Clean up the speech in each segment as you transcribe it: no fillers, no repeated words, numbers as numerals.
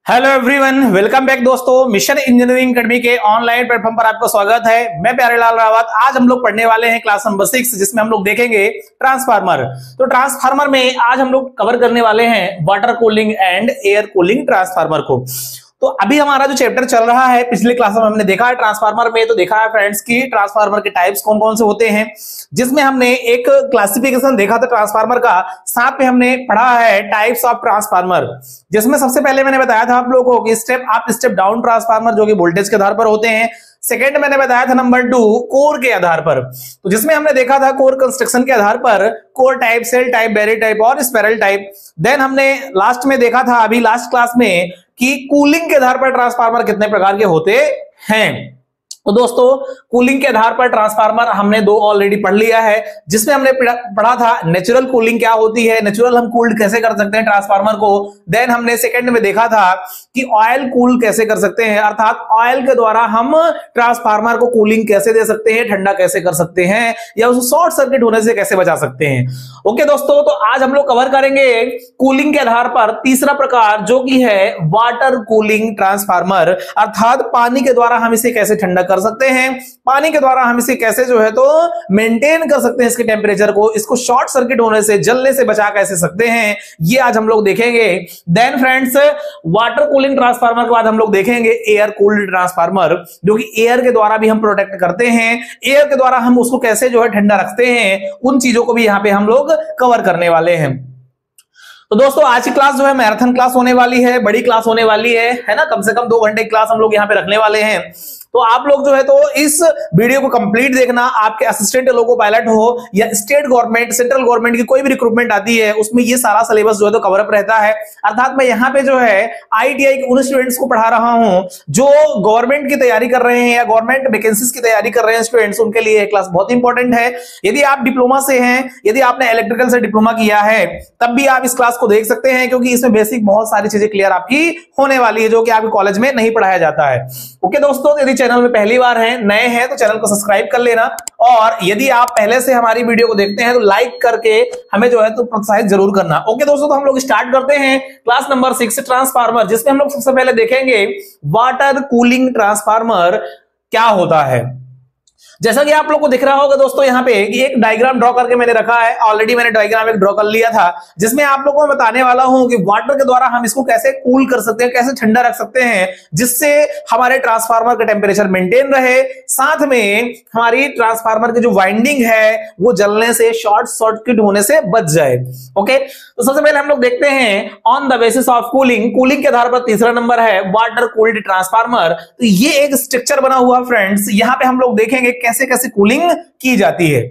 Hello everyone, welcome back दोस्तों। Mission engineering academy के online platform पर आपका स्वागत है। मैं प्यारेलाल रावत। आज हम लोग पढ़ने वाले हैं क्लास नंबर 6, जिसमें हम लोग देखेंगे ट्रांसफार्मर। तो ट्रांसफार्मर में आज हम लोग कवर करने वाले हैं water cooling and air cooling transformer को। तो अभी हमारा जो चैप्टर चल रहा है, पिछले क्लास में हमने देखा है ट्रांसफार्मर में, तो देखा है फ्रेंड्स की ट्रांसफार्मर के टाइप्स कौन कौन से होते हैं, जिसमें हमने एक क्लासिफिकेशन देखा था ट्रांसफार्मर का। साथ में हमने पढ़ा है टाइप्स ऑफ ट्रांसफार्मर, जिसमें सबसे पहले मैंने बताया था आप लोगों को कि step up step down transformer, जो कि वोल्टेज के आधार पर होते हैं। सेकंड मैंने बताया था नंबर 2 कोर के आधार पर, तो जिसमें हमने देखा था कोर कंस्ट्रक्शन के आधार पर core type, shell type, berry type और स्पाइरल टाइप। देन हमने लास्ट में देखा था अभी लास्ट क्लास में कि कूलिंग के आधार पर ट्रांसफार्मर कितने प्रकार के होते हैं। तो दोस्तों कूलिंग के आधार पर ट्रांसफार्मर हमने 2 ऑलरेडी पढ़ लिया है, जिसमें हमने पढ़ा था नेचुरल कूलिंग क्या होती है, नेचुरल हम कूल्ड कैसे कर सकते हैं ट्रांसफार्मर को। देन हमने सेकंड में देखा था कि ऑयल कूल कैसे कर सकते हैं, अर्थात ऑयल के द्वारा हम ट्रांसफार्मर को कूलिंग कैसे दे सकते हैं, ठंडा कैसे कर सकते हैं, या उसको शॉर्ट सर्किट होने से कैसे बचा सकते हैं। ओके दोस्तों, तो आज हम लोग कवर करेंगे कूलिंग के आधार पर तीसरा प्रकार, जो कि है वाटर कूलिंग ट्रांसफार्मर, अर्थात पानी के द्वारा हम इसे कैसे ठंडा कर सकते हैं, पानी के द्वारा हम इसे कैसे जो है तो मेंटेन कर सकते हैं इसके टेंपरेचर को, इसको शॉर्ट सर्किट होने से, जलने से बचा कैसे सकते हैं, ये आज हम लोग देखेंगे। Then friends water cooling transformer के बाद हम लोग देखेंगे एयर कूल्ड ट्रांसफार्मर, जो कि एयर के द्वारा भी हम प्रोटेक्ट करते हैं, एयर के द्वारा हम उसको कैसे जो है ठंडा रखते हैं, उन चीजों को भी यहां पे हम लोग कवर करने वाले हैं। तो दोस्तों आज की क्लास जो है मैराथन क्लास होने वाली है, बड़ी क्लास होने वाली है ना। कम से कम 2 घंटे की क्लास हम लोग यहाँ पे रखने वाले हैं। तो आप लोग जो है तो इस वीडियो को कंप्लीट देखना। आपके असिस्टेंट लोको पायलट हो या स्टेट गवर्नमेंट, सेंट्रल गवर्नमेंट की कोई भी रिक्रूटमेंट आती है, उसमें ये सारा सिलेबस जो है तो कवर अप रहता है। अर्थात मैं यहाँ पे जो है आईटीआई के उन स्टूडेंट्स को पढ़ा रहा हूं जो गवर्नमेंट की तैयारी कर रहे हैं या गवर्नमेंट वैकेंसीज की तैयारी कर रहे हैं स्टूडेंट्स, उनके लिए ये क्लास बहुत इंपॉर्टेंट है। यदि आप डिप्लोमा से हैं, यदि आपने इलेक्ट्रिकल से डिप्लोमा किया है, तब भी आप इस क्लास को देख सकते हैं, क्योंकि इसमें बेसिक बहुत सारी चीजें क्लियर आपकी होने वाली है, जो कि आपके कॉलेज में नहीं पढ़ाया जाता है। ओके दोस्तों, यदि चैनल में पहली बार नए हैं तो चैनल को सब्सक्राइब कर लेना, और यदि आप पहले से हमारी वीडियो को देखते हैं तो लाइक करके हमें जो है तो प्रोत्साहित जरूर करना। ओके दोस्तों, तो हम लोग स्टार्ट करते हैं क्लास नंबर 6 ट्रांसफार्मर, जिसमें हम लोग सबसे पहले देखेंगे वाटर कूलिंग ट्रांसफार्मर क्या होता है। जैसा कि आप लोग को दिख रहा होगा दोस्तों यहाँ पे एक डायग्राम ड्रॉ करके मैंने रखा है, ऑलरेडी मैंने डायग्राम एक ड्रॉ कर लिया था, जिसमें आप लोगों को बताने वाला हूं कि वाटर के द्वारा हम इसको कैसे कूल कर सकते हैं, कैसे ठंडा रख सकते हैं, जिससे हमारे ट्रांसफार्मर का टेम्परेचर मेंटेन रहे, साथ में हमारी ट्रांसफार्मर की जो वाइंडिंग है वो जलने से, शॉर्ट सर्किट होने से बच जाए। ओके, तो सबसे पहले हम लोग देखते हैं on the basis of cooling, cooling के आधार पर तीसरा नंबर है वाटर कूल्ड ट्रांसफार्मर। तो ये एक स्ट्रक्चर बना हुआ फ्रेंड्स, यहां पे हम लोग देखेंगे कैसे कैसे कूलिंग की जाती है।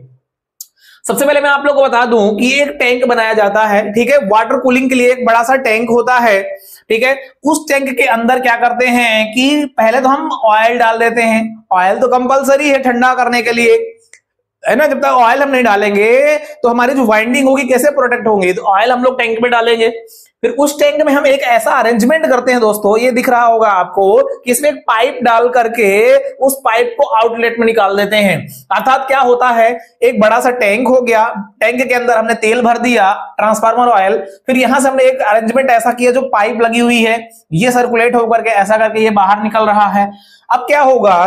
सबसे पहले मैं आप लोगों को बता दूं कि एक टैंक बनाया जाता है, ठीक है। वाटर कूलिंग के लिए एक बड़ा सा टैंक होता है, ठीक है। उस टैंक के अंदर क्या करते हैं कि पहले तो हम ऑयल डाल देते हैं। ऑयल तो कंपलसरी है ठंडा करने के लिए, है ना। जब तक ऑयल हम नहीं डालेंगे तो हमारी जो वाइंडिंग होगी कैसे प्रोटेक्ट होंगी, तो ऑयल हम लोग टैंक में डालेंगे। फिर उस टैंक में हम एक ऐसा अरेंजमेंट करते हैं दोस्तों, ये दिख रहा होगा आपको कि इसमें एक पाइप डाल करके उस पाइप को आउटलेट में निकाल देते हैं। अर्थात क्या होता है, एक बड़ा सा टैंक हो गया, टैंक के अंदर हमने तेल भर दिया, ट्रांसफार्मर ऑयल, फिर यहां से हमने एक अरेंजमेंट ऐसा किया, जो पाइप लगी हुई है ये सर्कुलेट होकर के ऐसा करके ये बाहर निकल रहा है। अब क्या होगा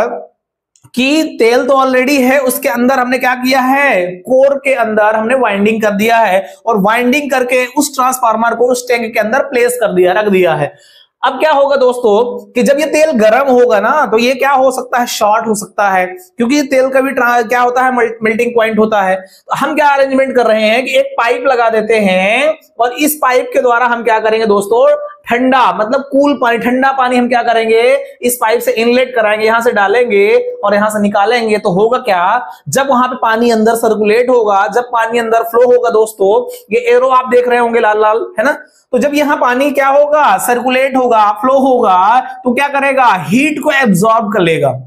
कि तेल तो ऑलरेडी है, उसके अंदर हमने क्या किया है, कोर के अंदर हमने वाइंडिंग कर दिया है, और वाइंडिंग करके उस ट्रांसफार्मर को उस टैंक के अंदर प्लेस कर दिया, रख दिया है। अब क्या होगा दोस्तों कि जब ये तेल गर्म होगा ना, तो ये क्या हो सकता है, शॉर्ट हो सकता है, क्योंकि ये तेल का भी क्या होता है, मेल्टिंग पॉइंट होता है। तो हम क्या अरेंजमेंट कर रहे हैं कि एक पाइप लगा देते हैं, और इस पाइप के द्वारा हम क्या करेंगे दोस्तों, ठंडा मतलब कूल पानी, ठंडा पानी हम क्या करेंगे, इस पाइप से इनलेट कराएंगे, यहां से डालेंगे और यहां से निकालेंगे। तो होगा क्या, जब वहां पे पानी अंदर सर्कुलेट होगा, जब पानी अंदर फ्लो होगा दोस्तों, ये एरो आप देख रहे होंगे लाल लाल, है ना। तो जब यहां पानी क्या होगा, सर्कुलेट होगा, फ्लो होगा, तो क्या करेगा, हीट को एब्जॉर्ब कर लेगा।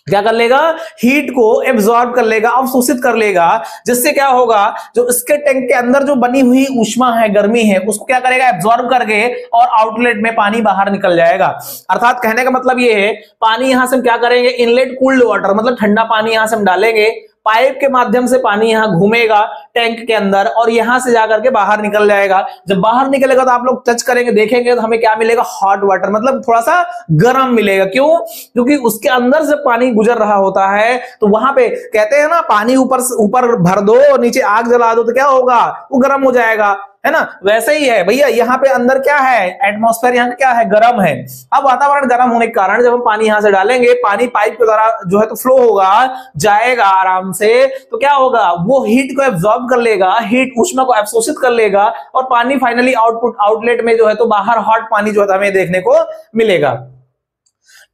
क्या कर लेगा, हीट को एब्जॉर्ब कर लेगा, अवशोषित कर लेगा, जिससे क्या होगा, जो इसके टैंक के अंदर जो बनी हुई ऊष्मा है, गर्मी है, उसको क्या करेगा, एब्जॉर्ब करके, और आउटलेट में पानी बाहर निकल जाएगा। अर्थात कहने का मतलब ये है, पानी यहां से हम क्या करेंगे, इनलेट कूल्ड वाटर मतलब ठंडा पानी यहां से हम डालेंगे, पाइप के माध्यम से पानी यहाँ घूमेगा टैंक के अंदर और यहां से जाकर के बाहर निकल जाएगा। जब बाहर निकलेगा तो आप लोग टच करेंगे, देखेंगे तो हमें क्या मिलेगा, हॉट वाटर, मतलब थोड़ा सा गर्म मिलेगा। क्यों? क्योंकि उसके अंदर से पानी गुजर रहा होता है। तो वहां पे कहते हैं ना, पानी ऊपर भर दो और नीचे आग जला दो तो क्या होगा, वो गर्म हो जाएगा, है ना। वैसे ही है भैया, यहाँ पे अंदर क्या है, एटमॉस्फेयर यहाँ क्या है, गर्म है। अब वातावरण गर्म होने के कारण जब हम पानी यहां से डालेंगे, पानी पाइप के द्वारा जो है तो फ्लो होगा, जाएगा आराम से, तो क्या होगा, वो हीट को एब्जॉर्ब कर लेगा, हीट ऊष्मा को अवशोषित कर लेगा और पानी फाइनली आउटलेट में जो है तो बाहर हॉट पानी जो है हमें देखने को मिलेगा।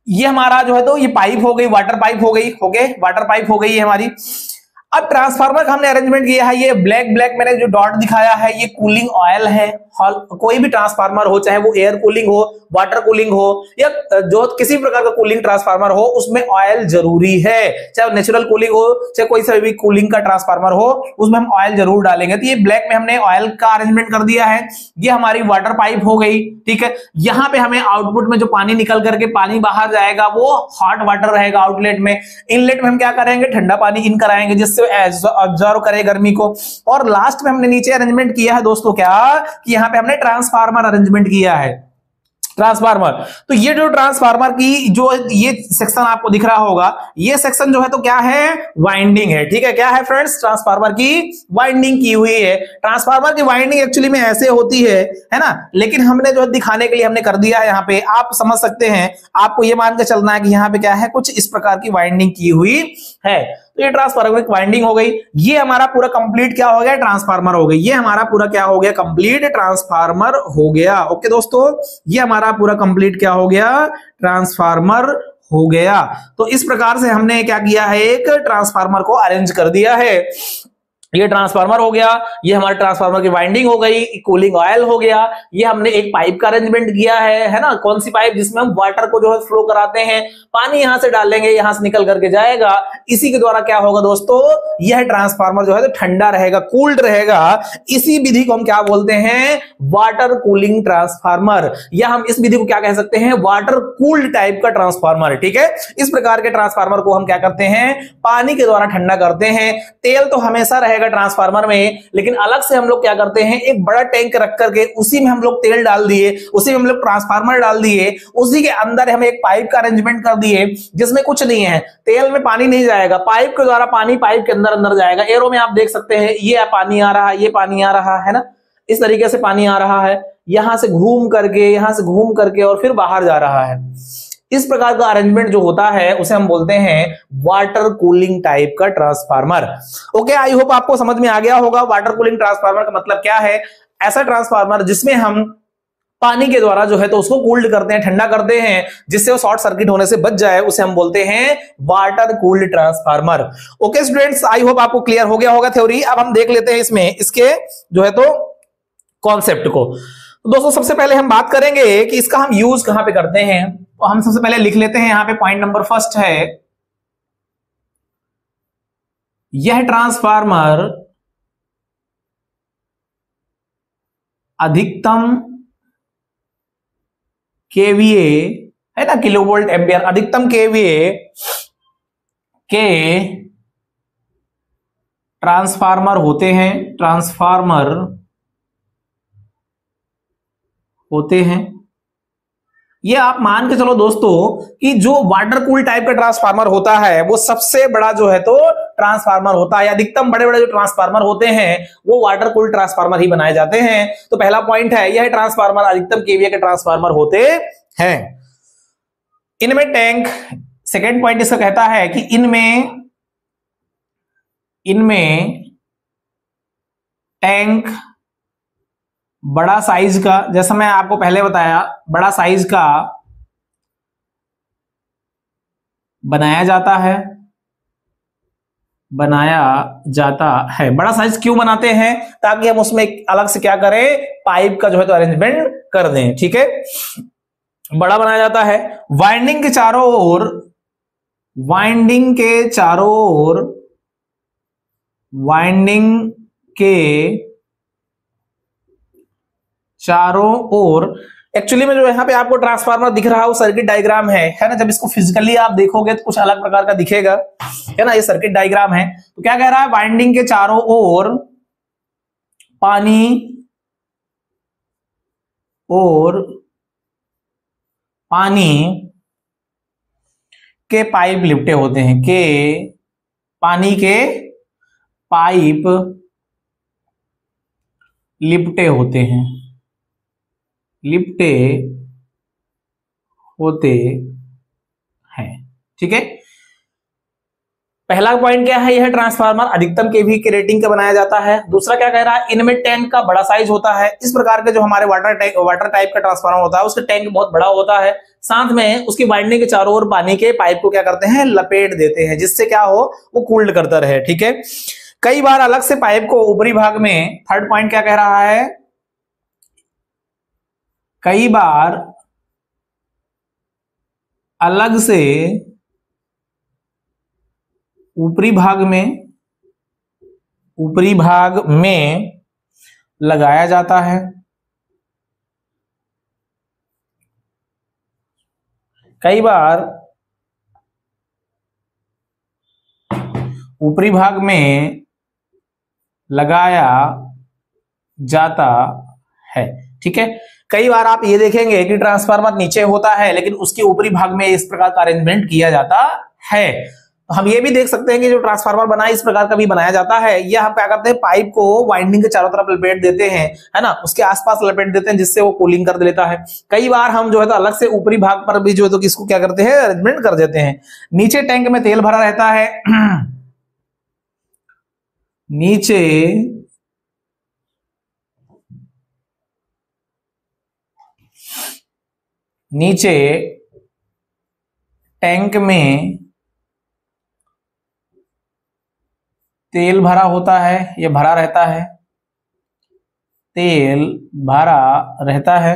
ये हमारा जो है तो ये पाइप हो गई, वाटर पाइप हो गई, ओके, वाटर पाइप हो गई है हमारी। अब ट्रांसफार्मर का हमने अरेंजमेंट किया है, ये ब्लैक मैंने जो डॉट दिखाया है ये कूलिंग ऑयल है। कोई भी ट्रांसफार्मर हो, चाहे वो एयर कूलिंग हो, वाटर कूलिंग हो या जो किसी प्रकार का कूलिंग ट्रांसफार्मर हो, उसमें ऑयल जरूरी है। चाहे नेचुरल कूलिंग हो, चाहे कोई सा भी कूलिंग का ट्रांसफार्मर हो, उसमें हम ऑयल जरूर डालेंगे। तो ये ब्लैक में हमने ऑयल का अरेंजमेंट कर दिया है। ये हमारी वाटर पाइप हो गई, ठीक है। यहां पे हमें आउटपुट में जो पानी निकल करके पानी बाहर जाएगा वो हॉट वाटर रहेगा आउटलेट में। इनलेट में हम क्या करेंगे, ठंडा पानी इन कराएंगे जिससे ऑब्जर्व करे गर्मी को। और लास्ट में हमने नीचे अरेंजमेंट किया है दोस्तों, क्या कि यहां पे हमने ट्रांसफार्मर अरेंजमेंट किया है। ट्रांसफार्मर, तो ये जो ट्रांसफार्मर की जो ये सेक्शन आपको दिख रहा होगा, ये सेक्शन जो है तो क्या है, वाइंडिंग है, ठीक है। क्या है फ्रेंड्स, ट्रांसफार्मर की वाइंडिंग की हुई है। ट्रांसफार्मर की वाइंडिंग एक्चुअली में ऐसे होती है ना, लेकिन हमने जो है दिखाने के लिए हमने कर दिया है यहाँ पे, आप समझ सकते हैं। आपको ये मान के चलना है कि यहाँ पे क्या है, कुछ इस प्रकार की वाइंडिंग की हुई है। तो ये ट्रांसफार्मर की वाइंडिंग हो गई। ये हमारा पूरा कंप्लीट क्या हो गया, ट्रांसफार्मर हो गई। ये हमारा पूरा क्या हो गया, कंप्लीट ट्रांसफार्मर हो गया। ओके दोस्तों, ये हमारा पूरा कंप्लीट क्या हो गया, ट्रांसफार्मर हो गया। तो इस प्रकार से हमने क्या किया है, एक ट्रांसफार्मर को अरेंज कर दिया है। ये ट्रांसफार्मर हो गया, ये हमारे ट्रांसफार्मर की वाइंडिंग हो गई, कूलिंग ऑयल हो गया। ये हमने एक पाइप का अरेंजमेंट किया है ना, कौन सी पाइप, जिसमें हम वाटर को जो है फ्लो कराते हैं, पानी यहां से डालेंगे, यहां से निकल करके जाएगा। इसी के द्वारा क्या होगा दोस्तों, यह ट्रांसफार्मर जो है तो ठंडा रहेगा, कूल्ड रहेगा। इसी विधि को हम क्या बोलते हैं, वाटर कूलिंग ट्रांसफार्मर, या हम इस विधि को क्या कह सकते हैं, वाटर कूल्ड टाइप का ट्रांसफार्मर, ठीक है। इस प्रकार के ट्रांसफार्मर को हम क्या करते हैं, पानी के द्वारा ठंडा करते हैं। तेल तो हमेशा रहेगा ट्रांसफार्मर में, लेकिन अलग से हम लोग क्या करते हैं, एक बड़ा टैंक रख करके उसी में हम लोग तेल डाल दिए, उसी में हम लोग ट्रांसफार्मर डाल दिए, उसी के अंदर हम एक पाइप का अरेंजमेंट कर दिए जिसमें कुछ नहीं है, तेल में पानी नहीं जाएगा, पाइप के द्वारा पानी पाइप के अंदर जाएगा। एरो में आप देख सकते हैं, ये पानी आ रहा है, ये पानी आ रहा है ना, इस तरीके से पानी आ रहा है, यहां से घूम करके और फिर बाहर जा रहा है। इस प्रकार का अरेंजमेंट जो होता है उसे हम बोलते हैं वाटर कूलिंग टाइप का ट्रांसफार्मर। ओके, आई होप आपको समझ में आ गया होगा वाटर कूलिंग ट्रांसफार्मर का मतलब क्या है। ऐसा ट्रांसफार्मर जिसमें हम पानी के द्वारा जो है तो उसको कूल्ड करते हैं, ठंडा करते हैं, जिससे वो शॉर्ट सर्किट होने से बच जाए, उसे हम बोलते हैं water cooled transformer. Okay students, I hope आपको क्लियर हो गया होगा थ्योरी। अब हम देख लेते हैं इसमें इसके जो है तो कॉन्सेप्ट को। तो दोस्तों सबसे पहले हम बात करेंगे कि इसका हम यूज कहां पे करते हैं। तो हम सबसे पहले लिख लेते हैं, यहां पे पॉइंट नंबर फर्स्ट है, यह ट्रांसफार्मर अधिकतम केवीए है ना, किलोवोल्ट एम्पियर, अधिकतम केवीए के ट्रांसफार्मर होते हैं। ये आप मान के चलो दोस्तों कि जो वाटर कूल टाइप का ट्रांसफार्मर होता है वो सबसे बड़ा जो है तो ट्रांसफार्मर होता है। अधिकतम बड़े बड़े जो ट्रांसफार्मर होते हैं वो वाटर कूल ट्रांसफार्मर ही बनाए जाते हैं। तो पहला पॉइंट है, यह ट्रांसफार्मर अधिकतम केवीए के ट्रांसफार्मर होते हैं। इनमें टैंक, सेकेंड पॉइंट इसका कहता है कि इनमें टैंक बड़ा साइज का, जैसा मैं आपको पहले बताया, बड़ा साइज का बनाया जाता है। बड़ा साइज क्यों बनाते हैं, ताकि हम उसमें अलग से क्या करें, पाइप का जो है तो अरेंजमेंट कर दें, ठीक है। बड़ा बनाया जाता है। वाइंडिंग के चारों ओर एक्चुअली में जो यहाँ पे आपको ट्रांसफार्मर दिख रहा है वो सर्किट डायग्राम है ना। जब इसको फिजिकली आप देखोगे तो कुछ अलग प्रकार का दिखेगा, है ना। ये सर्किट डायग्राम है। तो क्या कह रहा है, वाइंडिंग के चारों ओर पानी के पाइप लिपटे होते हैं, के पानी के पाइप लिपटे होते हैं, लिपटे होते हैं। ठीक है, पहला पॉइंट क्या है, यह ट्रांसफार्मर अधिकतम केवी की रेटिंग का बनाया जाता है। दूसरा क्या कह रहा है, इनमें टैंक का बड़ा साइज होता है। इस प्रकार के जो हमारे वाटर टाइप का ट्रांसफार्मर होता है उसका टैंक बहुत बड़ा होता है। साथ में उसकी वाइंडिंग के चारों ओर पानी के पाइप को क्या करते हैं, लपेट देते हैं, जिससे क्या हो, वो कूल्ड करता रहे। ठीक है, कई बार अलग से पाइप को ऊपरी भाग में, थर्ड पॉइंट क्या कह रहा है, कई बार अलग से ऊपरी भाग में लगाया जाता है। कई बार ऊपरी भाग में लगाया जाता है। ठीक है, कई बार आप ये देखेंगे कि ट्रांसफार्मर नीचे होता है लेकिन उसके ऊपरी भाग में इस प्रकार का अरेंजमेंट किया जाता है। तो हम ये भी देख सकते हैं कि जो ट्रांसफार्मर बना इस प्रकार का भी बनाया जाता है। यह हम क्या करते हैं, पाइप को वाइंडिंग के चारों तरफ लपेट देते हैं, है ना, उसके आसपास लपेट देते हैं, जिससे वो कूलिंग कर देता है। कई बार हम जो है तो अलग से ऊपरी भाग पर भी जो है तो किसको क्या करते हैं, अरेंजमेंट कर देते हैं। नीचे टैंक में तेल भरा रहता है नीचे टैंक में तेल भरा होता है, ये भरा रहता है, तेल भरा रहता है।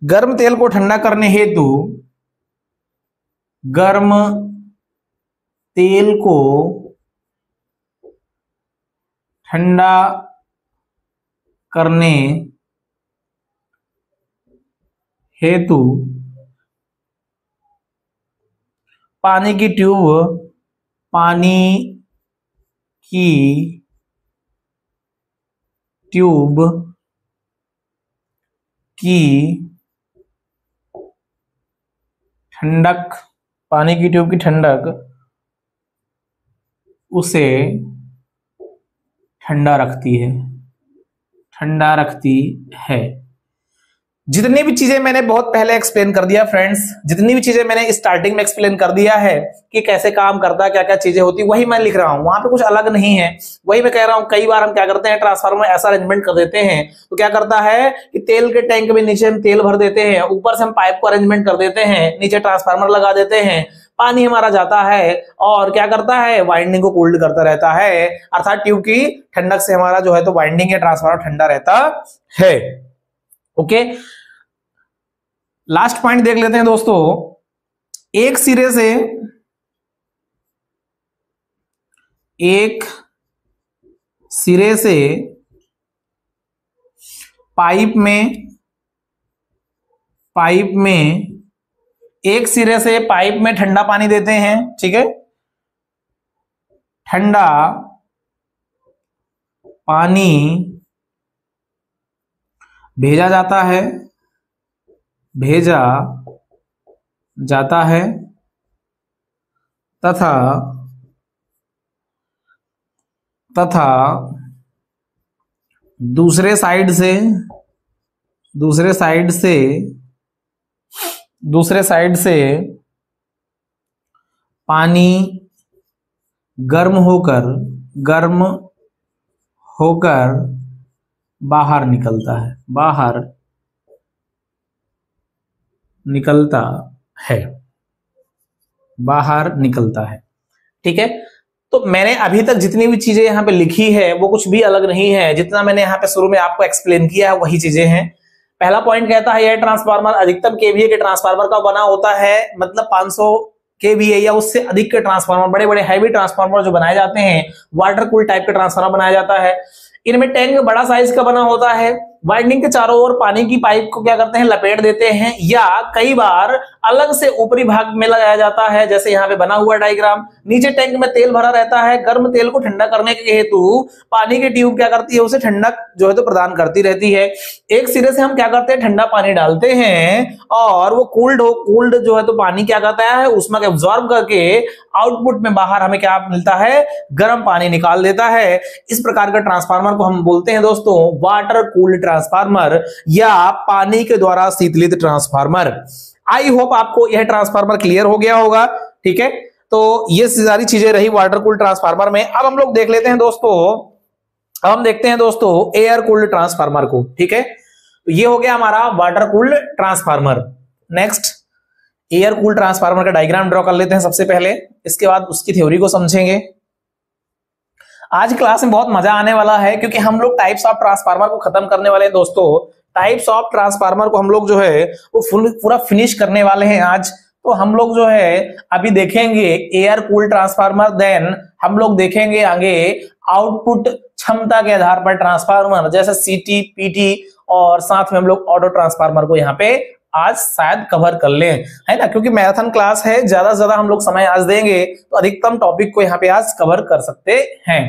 गर्म तेल को ठंडा करने हेतु, गर्म तेल को ठंडा करने हेतु पानी की ट्यूब की ठंडक उसे ठंडा रखती है। जितनी भी चीजें मैंने बहुत पहले एक्सप्लेन कर दिया फ्रेंड्स, जितनी भी चीजें मैंने स्टार्टिंग में एक्सप्लेन कर दिया है कि कैसे काम करता है, क्या क्या चीजें होती, वही मैं लिख रहा हूं, वहां पे कुछ अलग नहीं है। वही मैं कह रहा हूं, कई बार हम क्या करते हैं, ट्रांसफार्मर ऐसा अरेंजमेंट कर देते हैं तो क्या करता है कि तेल के टैंक में नीचे हम तेल भर देते हैं, ऊपर से हम पाइप को अरेंजमेंट कर देते हैं, नीचे ट्रांसफार्मर लगा देते हैं, पानी हमारा जाता है और क्या करता है, वाइंडिंग को कूल्ड करता रहता है। अर्थात ट्यूब की ठंडक से हमारा जो है तो वाइंडिंग या ट्रांसफार्मर ठंडा रहता है। ओके, लास्ट पॉइंट देख लेते हैं दोस्तों। एक सिरे से पाइप में ठंडा पानी देते हैं। ठीक है, ठंडा पानी भेजा जाता है तथा दूसरे साइड से पानी गर्म होकर बाहर निकलता है। ठीक है, तो मैंने अभी तक जितनी भी चीजें यहाँ पे लिखी है वो कुछ भी अलग नहीं है, जितना मैंने यहाँ पे शुरू में आपको एक्सप्लेन किया है वही चीजें हैं। पहला पॉइंट कहता है यह ट्रांसफार्मर अधिकतम केवीए के ट्रांसफार्मर का बना होता है, मतलब 500 केवीए या उससे अधिक के ट्रांसफार्मर, बड़े बड़े हैवी ट्रांसफार्मर जो बनाए जाते हैं, वाटर कूल टाइप के ट्रांसफार्मर बनाया जाता है। इनमें टैंक बड़ा साइज का बना होता है। वाइंडिंग के चारों ओर पानी की पाइप को क्या करते हैं, लपेट देते हैं, या कई बार अलग से ऊपरी भाग में लगाया जाता है, जैसे यहाँ पे बना हुआ डायग्राम। नीचे टैंक में तेल भरा रहता है। गर्म तेल को ठंडा करने के हेतु पानी की ट्यूब क्या करती है, उसे ठंडक जो है तो प्रदान करती रहती है। एक सिरे से हम क्या करते हैं, ठंडा पानी डालते हैं और वो कूल्ड जो है तो पानी क्या करता है, ऊष्मा को एब्जॉर्ब करके आउटपुट में बाहर हमें क्या मिलता है, गर्म पानी निकाल देता है। इस प्रकार का ट्रांसफार्मर को हम बोलते हैं दोस्तों वाटर कूल्ड ट्रांसफार्मर या पानी के द्वारा शीतलित ट्रांसफार्मर। आई होप आपको यह ट्रांसफार्मर क्लियर हो गया होगा। ठीक है, तो ये सारी चीजें रही वाटर कूल्ड ट्रांसफार्मर में। अब हम लोग देख लेते हैं दोस्तों, अब हम देखते हैं दोस्तों एयर कूल्ड ट्रांसफार्मर को। ठीक है, तो ये हो गया हमारा water cooled transformer. Next air cooled transformer का डायग्राम ड्रॉ कर लेते हैं सबसे पहले, इसके बाद उसकी थ्योरी को समझेंगे। आज क्लास में बहुत मजा आने वाला है क्योंकि हम लोग टाइप्स ऑफ ट्रांसफार्मर को खत्म करने वाले हैं दोस्तों। टाइप्स ऑफ ट्रांसफार्मर को हम लोग जो है वो पूरा फिनिश करने वाले हैं आज। तो हम लोग जो है अभी देखेंगे एयर कूल्ड ट्रांसफार्मर, देन हम लोग देखेंगे आगे आउटपुट क्षमता के आधार पर ट्रांसफार्मर जैसे सीटी, पीटी, और साथ में हम लोग ऑटो ट्रांसफार्मर को यहाँ पे आज शायद कवर कर लें, है ना, क्योंकि मैराथन क्लास है, ज्यादा से ज्यादा हम लोग समय आज देंगे तो अधिकतम टॉपिक को यहाँ पे आज कवर कर सकते हैं।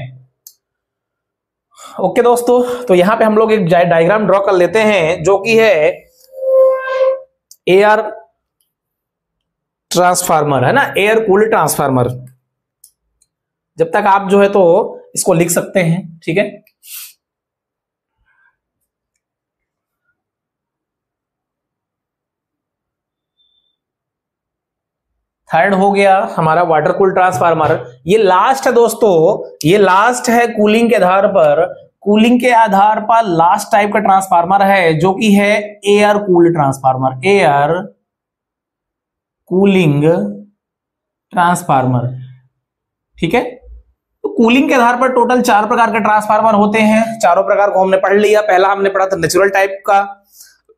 ओके दोस्तों, तो यहाँ पे हम लोग एक डायग्राम ड्रॉ कर लेते हैं जो कि है एयर ट्रांसफार्मर, है ना, एयर कूल्ड ट्रांसफार्मर। जब तक आप जो है तो इसको लिख सकते हैं। ठीक है, थर्ड हो गया हमारा वाटर कूल ट्रांसफार्मर। ये लास्ट है दोस्तों, ये लास्ट है कूलिंग के आधार पर, कूलिंग के आधार पर लास्ट टाइप का ट्रांसफार्मर है जो कि है air cooled transformer, air cooling transformer. ठीक है, तो कूलिंग के आधार पर टोटल 4 प्रकार के ट्रांसफार्मर होते हैं। चारों प्रकार को हमने पढ़ लिया। पहला हमने पढ़ा था नेचुरल टाइप का,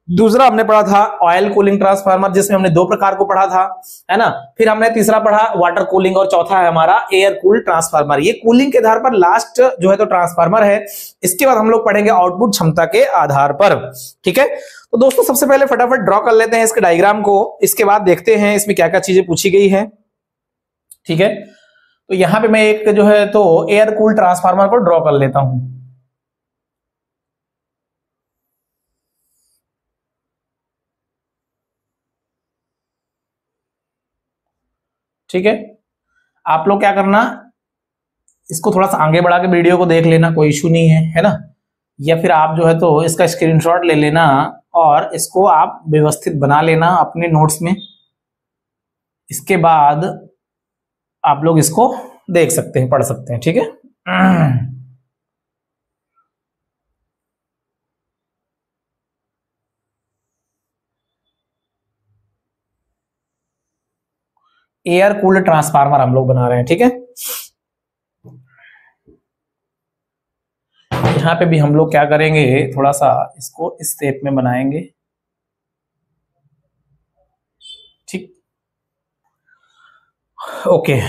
दूसरा हमने पढ़ा था ऑयल कूलिंग ट्रांसफार्मर जिसमें हमने 2 प्रकार को पढ़ा था, है ना। फिर हमने तीसरा पढ़ा वाटर कूलिंग, और चौथा है हमारा एयर कूल्ड ट्रांसफार्मर। ये कूलिंग के आधार पर लास्ट जो है तो ट्रांसफार्मर है। इसके बाद हम लोग पढ़ेंगे आउटपुट क्षमता के आधार पर। ठीक है, तो दोस्तों सबसे पहले फटाफट ड्रॉ कर लेते हैं इसके डायग्राम को, इसके बाद देखते हैं इसमें क्या क्या चीजें पूछी गई है। ठीक है, तो यहां पे मैं एक जो है तो एयर कूल्ड ट्रांसफार्मर को ड्रॉ कर लेता हूं। ठीक है, आप लोग क्या करना, इसको थोड़ा सा आगे बढ़ा के वीडियो को देख लेना, कोई इशू नहीं है ना। या फिर आप जो है तो इसका स्क्रीनशॉट ले लेना और इसको आप व्यवस्थित बना लेना अपने नोट्स में। इसके बाद आप लोग इसको देख सकते हैं, पढ़ सकते हैं। ठीक है, एयर कूल्ड ट्रांसफार्मर हम लोग बना रहे हैं। ठीक है, यहाँ पे भी हम लोग क्या करेंगे, थोड़ा सा इसको इस शेप में बनाएंगे। ठीक, ओके।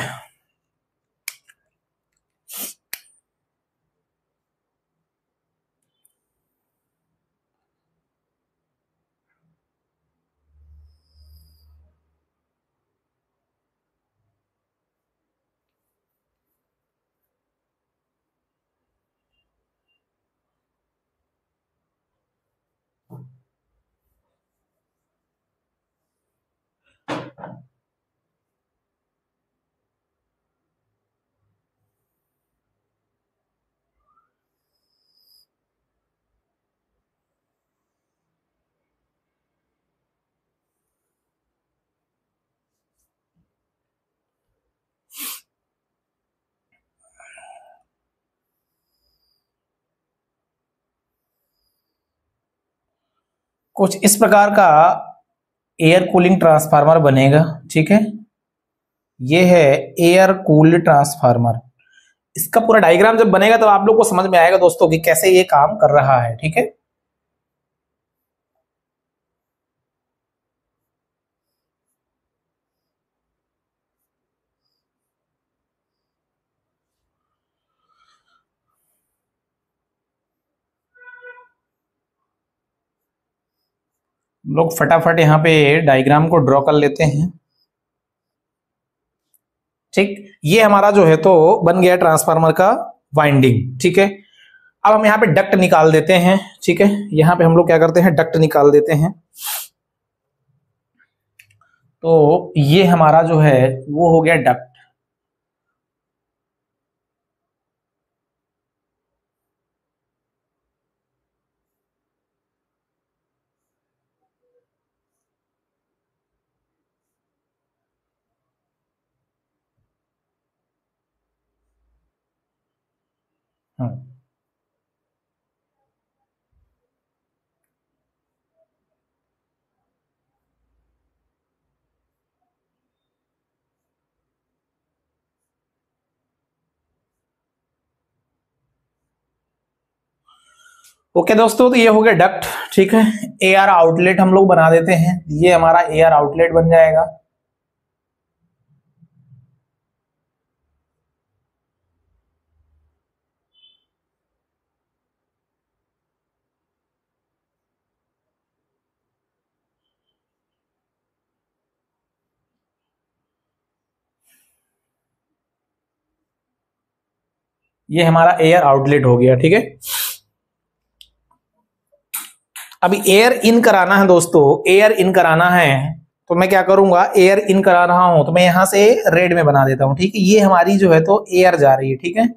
कुछ इस प्रकार का एयर कूलिंग ट्रांसफार्मर बनेगा। ठीक है, ये है एयर कूल्ड ट्रांसफार्मर। इसका पूरा डायग्राम जब बनेगा तो आप लोग को समझ में आएगा दोस्तों कि कैसे ये काम कर रहा है। ठीक है, लोग फटाफट यहाँ पे डायग्राम को ड्रॉ कर लेते हैं। ठीक, ये हमारा जो है तो बन गया ट्रांसफार्मर का वाइंडिंग। ठीक है, अब हम यहाँ पे डक्ट निकाल देते हैं। ठीक है, यहाँ पे हम लोग क्या करते हैं, डक्ट निकाल देते हैं। तो ये हमारा जो है वो हो गया डक्ट। ओके दोस्तों, तो ये हो गया डक्ट। ठीक है, एयर आउटलेट हम लोग बना देते हैं। ये हमारा एयर आउटलेट बन जाएगा। ये हमारा एयर आउटलेट हो गया। ठीक है, अभी एयर इन कराना है दोस्तों, एयर इन कराना है तो मैं क्या करूंगा, एयर इन करा रहा हूं तो मैं यहां से रेड में बना देता हूं। ठीक है, ये हमारी जो है तो एयर जा रही है। ठीक है,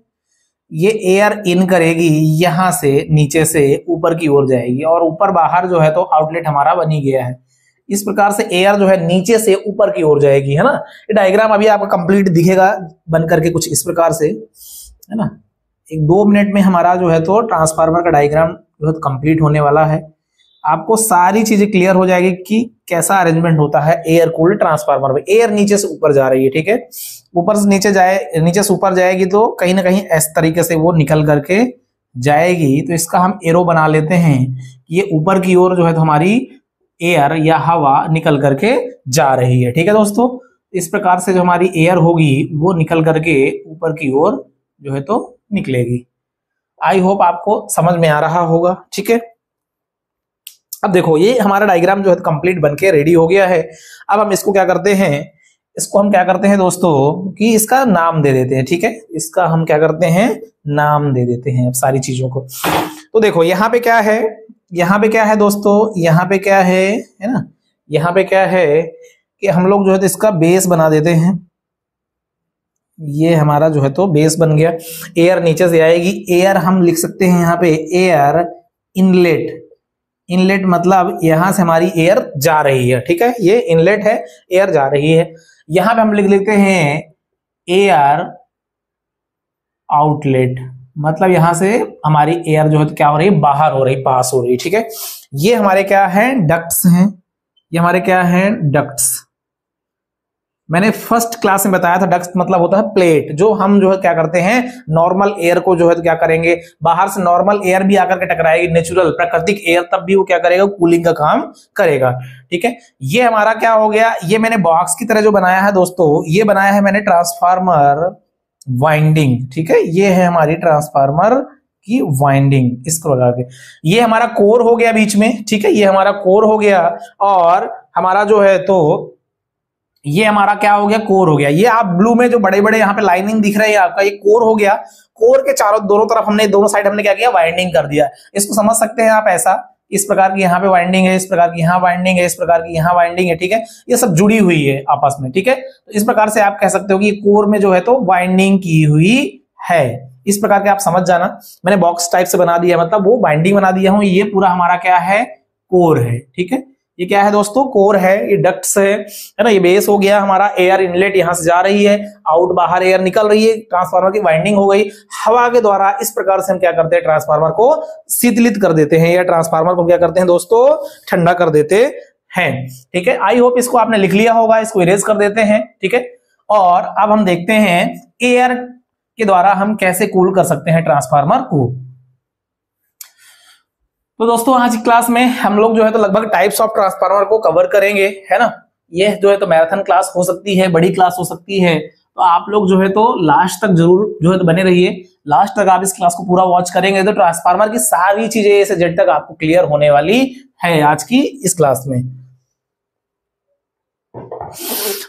ये एयर इन करेगी, यहां से नीचे से ऊपर की ओर जाएगी और ऊपर बाहर जो है तो आउटलेट हमारा बन ही गया है। इस प्रकार से एयर जो है नीचे से ऊपर की ओर जाएगी, है ना। ये डायग्राम अभी आपको कंप्लीट दिखेगा बन करके कुछ इस प्रकार से, है ना। एक 2 मिनट में हमारा जो है तो ट्रांसफार्मर का डायग्राम जो है तो कंप्लीट होने वाला है। आपको सारी चीजें क्लियर हो जाएगी कि कैसा अरेंजमेंट होता है एयर कूल्ड ट्रांसफार्मर में। एयर नीचे से ऊपर जा रही है। ठीक है, ऊपर से नीचे जाए, नीचे से ऊपर जाएगी तो कहीं ना कहीं इस तरीके से वो निकल करके जाएगी। तो इसका हम एरो बना लेते हैं कि ये ऊपर की ओर जो है तो हमारी एयर या हवा निकल करके जा रही है। ठीक है दोस्तों, इस प्रकार से जो हमारी एयर होगी वो निकल करके ऊपर की ओर जो है तो निकलेगी। आई होप आपको समझ में आ रहा होगा। ठीक है, अब देखो ये हमारा डायग्राम जो है कंप्लीट बनके रेडी हो गया है। अब हम इसको क्या करते हैं, इसको हम क्या करते हैं दोस्तों कि इसका नाम दे देते हैं। ठीक है, इसका हम क्या करते हैं, नाम दे देते हैं अब सारी चीजों को। तो देखो यहाँ पे क्या है, यहाँ पे क्या है दोस्तों, यहाँ पे क्या है ना, यहाँ पे क्या है कि हम लोग जो है तो इसका बेस बना देते हैं। ये हमारा जो है तो बेस बन गया। एयर नीचे से आएगी, एयर हम लिख सकते हैं यहाँ पे एयर इनलेट। इनलेट मतलब यहां से हमारी एयर जा रही है। ठीक है, ये इनलेट है, एयर जा रही है। यहां पे हम लिख लेते हैं एयर आउटलेट, मतलब यहां से हमारी एयर जो है तो क्या हो रही है, बाहर हो रही, पास हो रही। ठीक है, ये हमारे क्या है, डक्ट्स हैं। ये हमारे क्या है, डक्ट्स। मैंने फर्स्ट क्लास में बताया था डक्ट मतलब होता है प्लेट, जो हम जो है क्या करते हैं, नॉर्मल एयर को जो है तो क्या करेंगे, बाहर से नॉर्मल एयर भी आकर के टकराएगी, नेचुरल प्राकृतिक एयर, तब भी वो क्या करेगा, कूलिंग का काम करेगा। ठीक है, ये हमारा क्या हो गया, ये मैंने बॉक्स की तरह जो बनाया है दोस्तों, ये बनाया है मैंने ट्रांसफार्मर वाइंडिंग। ठीक है, ये है हमारी ट्रांसफार्मर की वाइंडिंग, इसको लगा के ये हमारा कोर हो गया बीच में। ठीक है, ये हमारा कोर हो गया और हमारा जो है तो ये हमारा क्या हो गया, कोर हो गया। ये आप ब्लू में जो बड़े बड़े यहाँ पे लाइनिंग दिख रही है आपका, ये कोर हो गया। कोर के चारों दोनों तरफ हमने, दोनों साइड हमने क्या किया, वाइंडिंग कर दिया। इसको समझ सकते हैं आप ऐसा, इस प्रकार की यहाँ पे वाइंडिंग है, इस प्रकार की यहाँ वाइंडिंग है, इस प्रकार की यहाँ वाइंडिंग है। ठीक है, ये सब जुड़ी हुई है आपस में। ठीक है, तो इस प्रकार से आप कह सकते हो कि कोर में जो है तो वाइंडिंग की हुई है। इस प्रकार के आप समझ जाना, मैंने बॉक्स टाइप से बना दिया, मतलब वो बाइंडिंग बना दिया हूं। ये पूरा हमारा क्या है, कोर है। ठीक है, ये क्या है दोस्तों, कोर है, ये डक्ट्स है ना। ये बेस हो गया हमारा, एयर इनलेट यहां से जा रही है, आउट बाहर एयर निकल रही है, ट्रांसफार्मर की वाइंडिंग हो गई। हवा के द्वारा इस प्रकार से हम क्या करते हैं, ट्रांसफार्मर को शीतलित कर देते हैं, या ट्रांसफार्मर को क्या करते हैं दोस्तों, ठंडा कर देते हैं। ठीक है, आई होप इसको आपने लिख लिया होगा, इसको इरेज कर देते हैं। ठीक है, और अब हम देखते हैं एयर के द्वारा हम कैसे कूल कर सकते हैं ट्रांसफार्मर को। तो दोस्तों आज की क्लास में हम लोग जो है तो लगभग टाइप्स ऑफ ट्रांसफार्मर को कवर करेंगे, है ना। ये जो है तो मैराथन क्लास हो सकती है, बड़ी क्लास हो सकती है, तो आप लोग जो है तो लास्ट तक जरूर जो है तो बने रहिए। लास्ट तक आप इस क्लास को पूरा वॉच करेंगे तो ट्रांसफार्मर की सारी चीजें ए से जेड तक आपको क्लियर होने वाली है आज की इस क्लास में।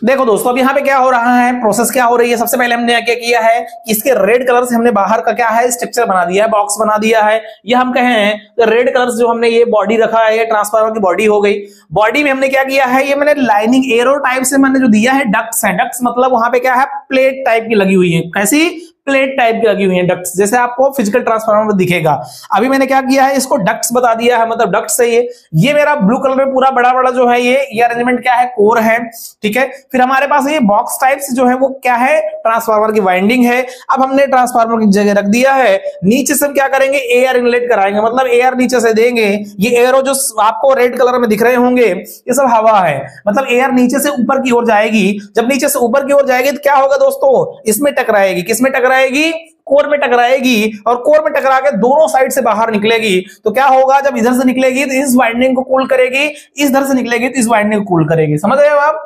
देखो दोस्तों, अब यहाँ पे क्या हो रहा है, प्रोसेस क्या हो रही है। सबसे पहले हमने क्या किया है कि इसके रेड कलर से हमने बाहर का क्या है स्ट्रक्चर बना दिया है, बॉक्स बना दिया है। ये हम कहें तो रेड कलर से जो हमने ये बॉडी रखा है, ये ट्रांसफार्मर की बॉडी हो गई। बॉडी में हमने क्या किया है, ये मैंने लाइनिंग एरो टाइप से मैंने जो दिया है डक्ट्स है। डक्ट्स मतलब वहां पे क्या है, प्लेट टाइप की लगी हुई है। कैसी प्लेट टाइप की लगी हुई है डक्ट्स, जैसे आपको फिजिकल ट्रांसफार्मर में दिखेगा। अभी मैंने क्या किया है, इसको डक्ट्स बता दिया है, मतलब डक्ट्स है ये मेरा ब्लू कलर में पूरा बड़ा बड़ा जो है ये अरेंजमेंट क्या है, कोर है। ठीक है, फिर हमारे पास ये बॉक्स टाइप से जो है वो क्या है, ट्रांसफार्मर की वाइंडिंग है। अब हमने ट्रांसफार्मर की जगह रख दिया है, नीचे से क्या करेंगे, एयर इनलेट कराएंगे, मतलब एयर नीचे से देंगे। ये एरो जो आपको रेड कलर में दिख रहे होंगे ये सब हवा है, मतलब एयर नीचे से ऊपर की ओर जाएगी। जब नीचे से ऊपर की ओर जाएगी तो क्या होगा दोस्तों, इसमें टकराएगी। किसमें टकराएगी, कोर में टकराएगी, और कोर में टकरा के दोनों साइड से बाहर निकलेगी। तो क्या होगा, जब इधर से निकलेगी तो इस वाइंडिंग को कूल करेगी, इधर से निकलेगी तो इस वाइंडिंग को कूल करेगी। समझ रहे हो आप।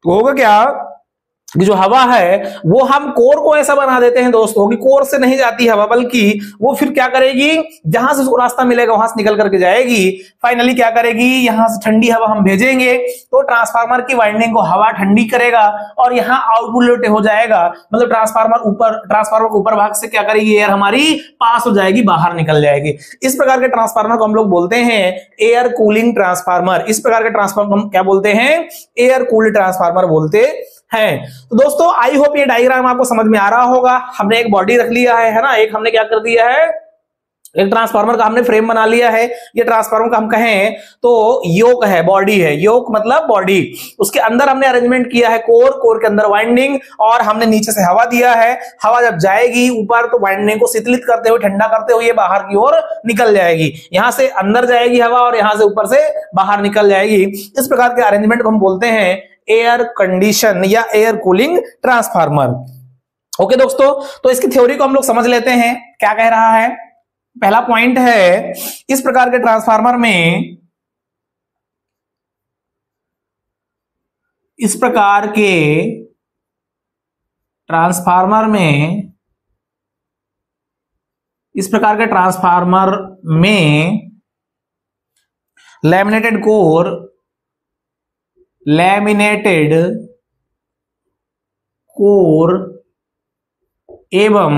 तो होगा क्या कि जो हवा है वो हम कोर को ऐसा बना देते हैं दोस्तों कि कोर से नहीं जाती हवा, बल्कि वो फिर क्या करेगी, जहां से उसको रास्ता मिलेगा वहां से निकल करके जाएगी। फाइनली क्या करेगी, यहां से ठंडी हवा हम भेजेंगे तो ट्रांसफार्मर की वाइंडिंग को हवा ठंडी करेगा और यहाँ आउटपुट हो जाएगा। मतलब ट्रांसफार्मर को ऊपर भाग से क्या करेगी, एयर हमारी पास हो जाएगी, बाहर निकल जाएगी। इस प्रकार के ट्रांसफार्मर को हम लोग बोलते हैं एयर कूलिंग ट्रांसफार्मर। इस प्रकार के ट्रांसफार्मर हम क्या बोलते हैं, एयर कूल्ड ट्रांसफार्मर बोलते है। तो दोस्तों आई होप ये डायग्राम आपको समझ में आ रहा होगा। हमने एक बॉडी रख लिया है ना, एक हमने क्या कर दिया है, एक ट्रांसफार्मर का हमने फ्रेम बना लिया है। ये ट्रांसफार्मर का हम कहें तो योक है, बॉडी है, योक मतलब बॉडी। उसके अंदर हमने अरेंजमेंट किया है कोर के अंदर वाइंडिंग, और हमने नीचे से हवा दिया है। हवा जब जाएगी ऊपर तो वाइंडिंग को शीतलित करते हुए, ठंडा करते हुए ये बाहर की ओर निकल जाएगी। यहां से अंदर जाएगी हवा और यहां से ऊपर से बाहर निकल जाएगी। इस प्रकार के अरेंजमेंट को हम बोलते हैं एयर कंडीशन या एयर कूलिंग ट्रांसफार्मर। ओके दोस्तों, तो इसकी थ्योरी को हम लोग समझ लेते हैं क्या कह रहा है। पहला पॉइंट है, इस प्रकार के ट्रांसफार्मर में इस प्रकार के ट्रांसफार्मर में लैमिनेटेड कोर एवं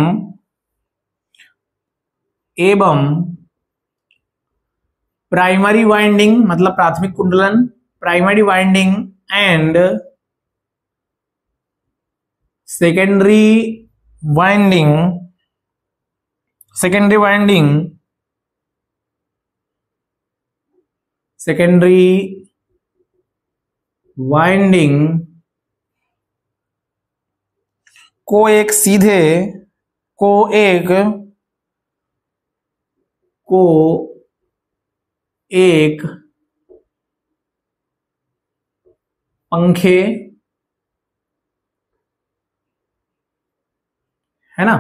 प्राइमरी वाइंडिंग मतलब प्राथमिक कुंडलन, primary winding and secondary winding को एक पंखे, है ना।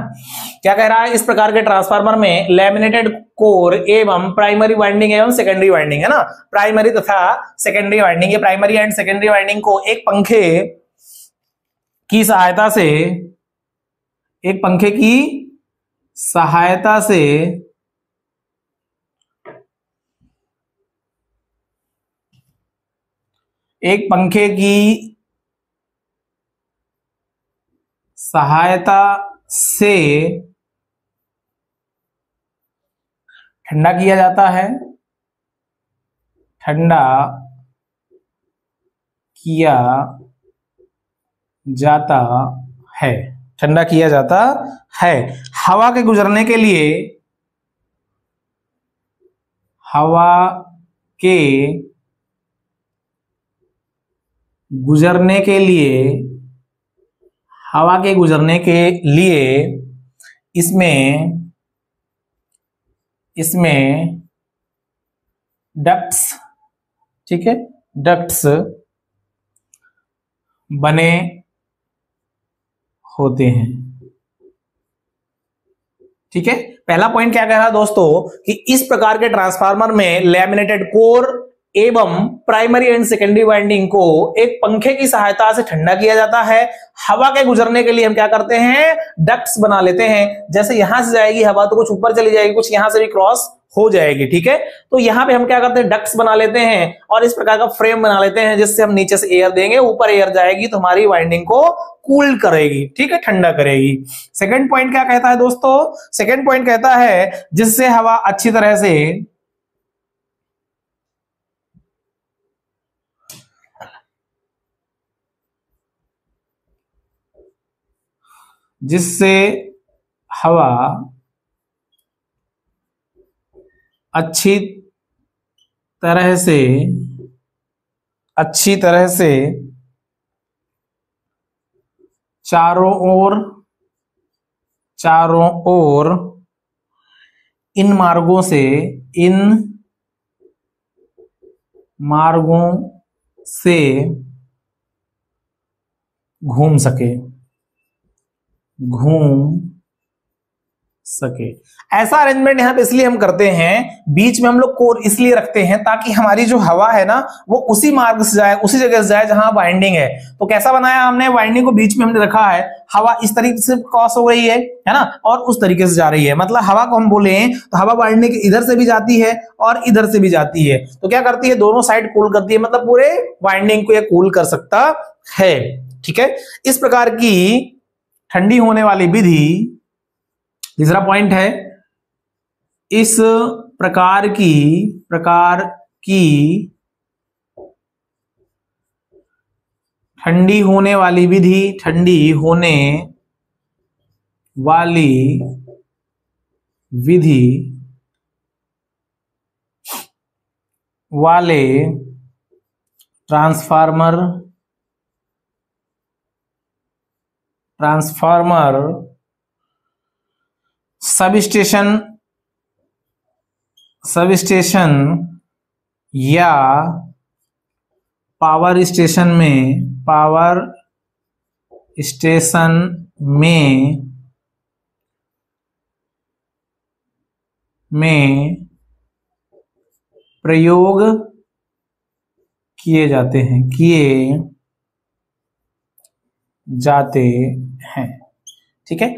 क्या कह रहा है, इस प्रकार के ट्रांसफार्मर में लैमिनेटेड कोर एवं प्राइमरी वाइंडिंग एवं सेकेंडरी वाइंडिंग, है ना, प्राइमरी तथा सेकेंडरी वाइंडिंग, ये प्राइमरी एंड सेकेंडरी वाइंडिंग को एक पंखे की सहायता से एक पंखे की सहायता से ठंडा किया जाता है, ठंडा किया जाता है। हवा के गुजरने के लिए इसमें डक्ट्स, ठीक है, डक्ट्स बने होते हैं। ठीक है, पहला पॉइंट क्या कह रहा है दोस्तों कि इस प्रकार के ट्रांसफार्मर में लैमिनेटेड कोर एवं प्राइमरी एंड सेकेंडरी वाइंडिंग को एक पंखे की सहायता से ठंडा किया जाता है। हवा के गुजरने के लिए हम क्या करते हैं, डक्ट्स बना लेते हैं। जैसे यहां से जाएगी हवा तो कुछ ऊपर चली जाएगी, कुछ यहां से भी क्रॉस हो जाएगी, ठीक है। तो यहां पे हम क्या करते हैं, डक्ट्स बना लेते हैं और इस प्रकार का फ्रेम बना लेते हैं जिससे हम नीचे से एयर देंगे, ऊपर एयर जाएगी तो हमारी वाइंडिंग को कूल करेगी, ठीक है, ठंडा करेगी। सेकंड पॉइंट क्या कहता है दोस्तों, सेकंड पॉइंट कहता है जिससे हवा अच्छी तरह से जिससे हवा अच्छी तरह से चारों ओर इन मार्गों से घूम सके। ऐसा अरेंजमेंट यहां पे इसलिए हम करते हैं, बीच में हम लोग कोर इसलिए रखते हैं ताकि हमारी जो हवा है ना वो उसी मार्ग से जाए, उसी जगह से जाए जहां वाइंडिंग है। तो कैसा बनाया हमने, वाइंडिंग को बीच में हमने रखा है, हवा इस तरीके से क्रॉस हो रही है ना, और उस तरीके से जा रही है। मतलब हवा को हम बोले तो हवा वाइंडिंग के इधर से भी जाती है और इधर से भी जाती है। तो क्या करती है, दोनों साइड कूल करती है, मतलब पूरे वाइंडिंग को ये कूल कर सकता है, ठीक है। इस प्रकार की ठंडी होने वाली विधि, तीसरा पॉइंट है, इस प्रकार की ठंडी होने वाली विधि वाले ट्रांसफार्मर सब स्टेशन या पावर स्टेशन में प्रयोग किए जाते हैं, ठीक है।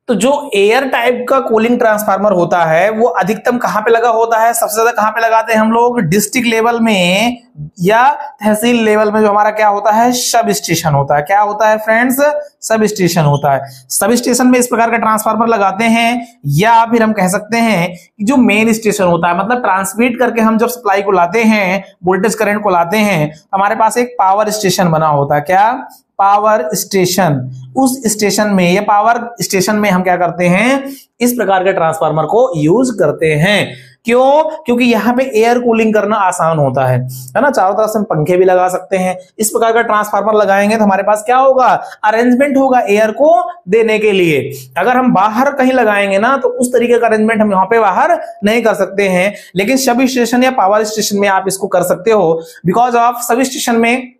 तो जो एयर टाइप का कूलिंग ट्रांसफार्मर होता है वो अधिकतम कहां पे लगा होता है, सबसे ज्यादा कहां पे लगाते हैं हम लोग, डिस्ट्रिक्ट लेवल में या तहसील लेवल में जो हमारा क्या होता है, सब स्टेशन होता है। क्या होता है फ्रेंड्स, सब स्टेशन होता है। सब स्टेशन में इस प्रकार का ट्रांसफार्मर लगाते हैं, या फिर हम कह सकते हैं कि जो मेन स्टेशन होता है, मतलब ट्रांसमिट करके हम जब सप्लाई को लाते हैं, वोल्टेज करंट को लाते हैं, तो हमारे पास एक पावर स्टेशन बना होता है। क्या, पावर स्टेशन। उस स्टेशन में या पावर स्टेशन में हम क्या करते हैं, इस प्रकार के ट्रांसफार्मर को यूज करते हैं। क्यों, क्योंकि यहाँ पे एयर कूलिंग करना आसान होता है ना, चारों तरफ से हम पंखे भी लगा सकते हैं। इस प्रकार का ट्रांसफार्मर लगाएंगे तो हमारे पास क्या होगा, अरेंजमेंट होगा एयर को देने के लिए। अगर हम बाहर कहीं लगाएंगे ना तो उस तरीके का अरेंजमेंट हम यहाँ पे बाहर नहीं कर सकते हैं, लेकिन सब स्टेशन या पावर स्टेशन में आप इसको कर सकते हो। बिकॉज ऑफ सब स्टेशन में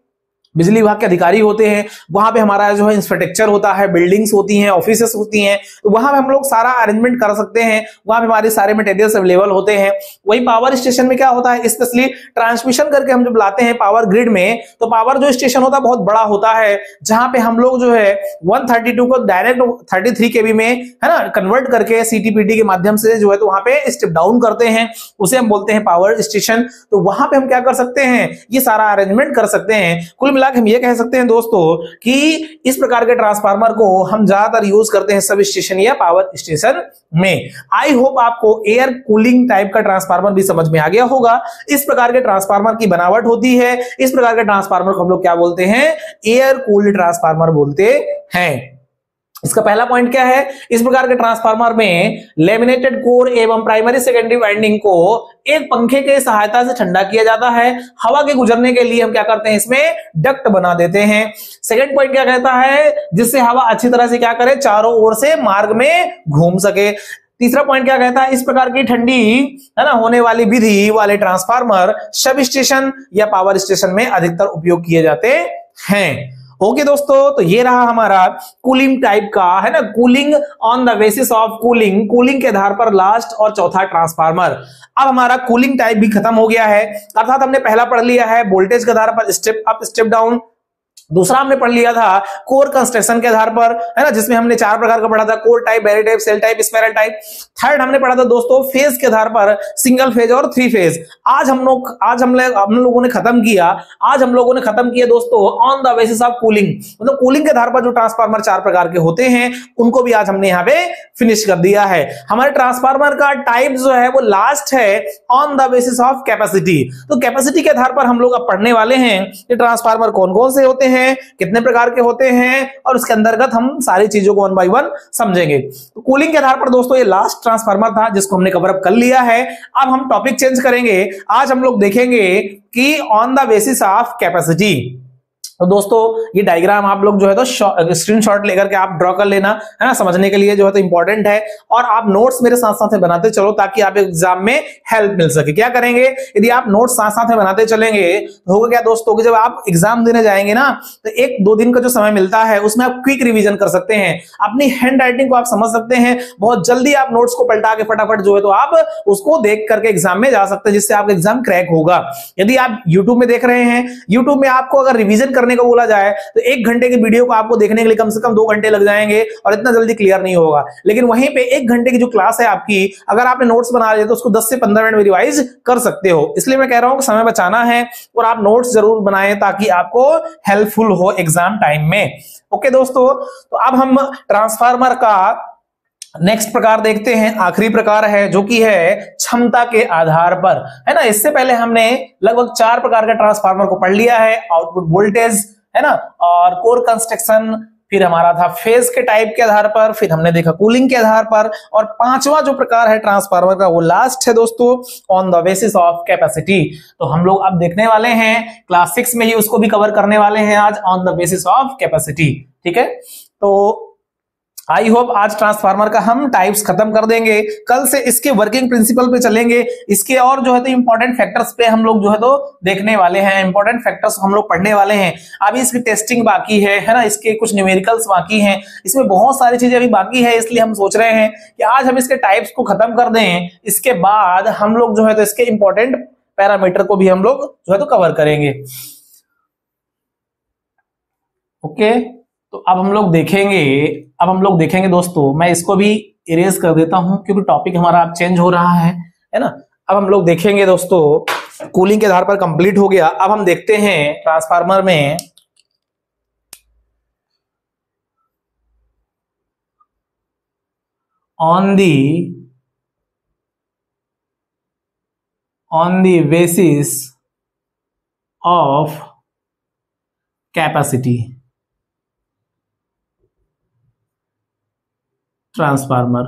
बिजली विभाग के अधिकारी होते हैं, वहां पे हमारा जो है इंफ्रास्ट्रक्चर होता है, बिल्डिंग्स होती हैं, ऑफिसेस होती हैं, तो वहां पे हम लोग सारा अरेंजमेंट कर सकते हैं, वहां पे हमारे सारे मटेरियल्स अवेलेबल होते हैं। वही पावर स्टेशन में क्या होता है, स्पेशली ट्रांसमिशन करके हम जब लाते हैं पावर ग्रिड में, तो पावर जो स्टेशन होता है बहुत बड़ा होता है, जहां पे हम लोग जो है 132 को डायरेक्ट 33 kV में है ना कन्वर्ट करके CTPT के माध्यम से जो है तो वहां पे स्टेप डाउन करते हैं, उसे हम बोलते हैं पावर स्टेशन। तो वहां पे हम क्या कर सकते हैं, ये सारा अरेंजमेंट कर सकते हैं। कुल मिलाकर हम ये कह सकते हैं दोस्तों कि इस प्रकार के ट्रांसफार्मर को हम ज्यादातर यूज करते हैं सब स्टेशन या पावर स्टेशन में। आई होप आपको एयर कूलिंग टाइप का ट्रांसफार्मर भी समझ में आ गया होगा। इस प्रकार के ट्रांसफार्मर की बनावट होती है, इस प्रकार के ट्रांसफार्मर को हम लोग क्या बोलते हैं, एयर कूल्ड ट्रांसफार्मर बोलते हैं। इसका पहला पॉइंट क्या है, इस प्रकार के ट्रांसफार्मर में लेमिनेटेड कोर एवं प्राइमरी सेकेंडरी वाइंडिंग को एक पंखे के सहायता से ठंडा किया जाता है। हवा के गुजरने के लिए हम क्या करते हैं, इसमें डक्ट बना देते हैं। सेकंड पॉइंट क्या कहता है, जिससे हवा अच्छी तरह से क्या करे, चारों ओर से मार्ग में घूम सके। तीसरा पॉइंट क्या कहता है, इस प्रकार की ठंडी है ना होने वाली विधि वाले ट्रांसफार्मर सब स्टेशन या पावर स्टेशन में अधिकतर उपयोग किए जाते हैं। ओके दोस्तों, तो ये रहा हमारा कूलिंग टाइप का, है ना, cooling on the basis of cooling, cooling के आधार पर लास्ट और चौथा ट्रांसफार्मर। अब हमारा कूलिंग टाइप भी खत्म हो गया है, अर्थात हमने पहला पढ़ लिया है वोल्टेज के आधार पर स्टेप अप स्टेप डाउन, दूसरा हमने पढ़ लिया था कोर कंस्ट्रक्शन के आधार पर, है ना, जिसमें हमने 4 प्रकार का पढ़ा था, core type, berry type, shell type, spiral type. Third हमने पढ़ा था दोस्तों फेज के आधार पर, सिंगल फेज और 3 फेज। आज हम लोगों ने खत्म किया दोस्तों on the basis of cooling, मतलब कूलिंग के आधार पर जो ट्रांसफार्मर 4 प्रकार के होते हैं उनको भी आज हमने यहाँ पे फिनिश कर दिया है। हमारे ट्रांसफार्मर का टाइप जो है वो लास्ट है on the basis of capacity. तो कैपेसिटी के आधार पर हम लोग अब पढ़ने वाले हैं कि ट्रांसफार्मर कौन कौन से होते हैं, कितने प्रकार के होते हैं, और उसके अंतर्गत हम सारी चीजों को 1 बाय 1 समझेंगे। तो कूलिंग के आधार पर दोस्तों ये लास्ट ट्रांसफार्मर था जिसको हमने कवर अप कर लिया है। अब हम टॉपिक चेंज करेंगे, आज हम लोग देखेंगे कि on the basis of capacity. तो दोस्तों ये डायग्राम आप लोग जो है तो स्क्रीनशॉट लेकर के आप ड्रॉ कर लेना, है ना, समझने के लिए जो है तो इंपॉर्टेंट है, और आप नोट्स मेरे साथ साथ में बनाते चलो ताकि आप एग्जाम में हेल्प मिल सके। क्या करेंगे, यदि आप नोट्स साथ साथ में बनाते चलेंगे तो होगा क्या दोस्तों कि जब आप एग्जाम देने जाएंगे ना तो 1-2 दिन का जो समय मिलता है उसमें आप क्विक रिविजन कर सकते हैं, अपनी हैंड राइटिंग को आप समझ सकते हैं, बहुत जल्दी आप नोट्स को पलटा के फटाफट जो है तो आप उसको देख करके एग्जाम में जा सकते हैं, जिससे आपका एग्जाम क्रैक होगा। यदि आप यूट्यूब में देख रहे हैं, यूट्यूब में आपको अगर रिविजन करने को बोला जाए तो 1 घंटे की वीडियो को आपको देखने के लिए कम से कम 2 घंटे लग जाएंगे और इतना जल्दी क्लियर नहीं होगा। लेकिन वहीं पे 1 घंटे की जो क्लास है आपकी, अगर आपने नोट्स बना लिए तो उसको 10 से 15 मिनट में रिवाइज कर सकते हो। इसलिए मैं कह रहा हूं कि समय बचाना है और आप नोट्स जरूर बनाएं ताकि आपको हेल्पफुल हो एग्जाम टाइम में। ओके दोस्तों, तो अब हम ट्रांसफार्मर का नेक्स्ट प्रकार देखते हैं, आखिरी प्रकार है जो कि है क्षमता के आधार पर, है ना। इससे पहले हमने लगभग 4 प्रकार का ट्रांसफार्मर को पढ़ लिया है, आउटपुट वोल्टेज, है ना, और कोर कंस्ट्रक्शन, फिर हमारा था फेज के टाइप के आधार पर, फिर हमने देखा कूलिंग के आधार पर, और 5वां जो प्रकार है ट्रांसफार्मर का वो लास्ट है दोस्तों on the basis of capacity. तो हम लोग अब देखने वाले हैं क्लास 6 में ही उसको भी कवर करने वाले हैं आज on the basis of capacity. ठीक है, तो आई होप आज ट्रांसफार्मर का हम टाइप्स खत्म कर देंगे, कल से इसके वर्किंग प्रिंसिपल पे चलेंगे, इसके और जो है तो इंपॉर्टेंट फैक्टर्स पे हम लोग जो है तो देखने वाले हैं, इंपॉर्टेंट फैक्टर्स हम लोग पढ़ने वाले हैं। अभी इसकी टेस्टिंग बाकी है ना, इसके कुछ न्यूमेरिकल्स बाकी हैं, इसमें बहुत सारी चीजें अभी बाकी है, इसलिए हम सोच रहे हैं कि आज हम इसके टाइप्स को खत्म कर दें, इसके बाद हम लोग जो है तो इसके इंपॉर्टेंट पैरामीटर को भी हम लोग जो है तो कवर करेंगे। ओके, तो अब हम लोग देखेंगे दोस्तों, मैं इसको भी इरेज कर देता हूं क्योंकि टॉपिक हमारा अब चेंज हो रहा है ना। अब हम लोग देखेंगे दोस्तों, कूलिंग के आधार पर कंप्लीट हो गया। अब हम देखते हैं ट्रांसफार्मर में on the basis of capacity transformer.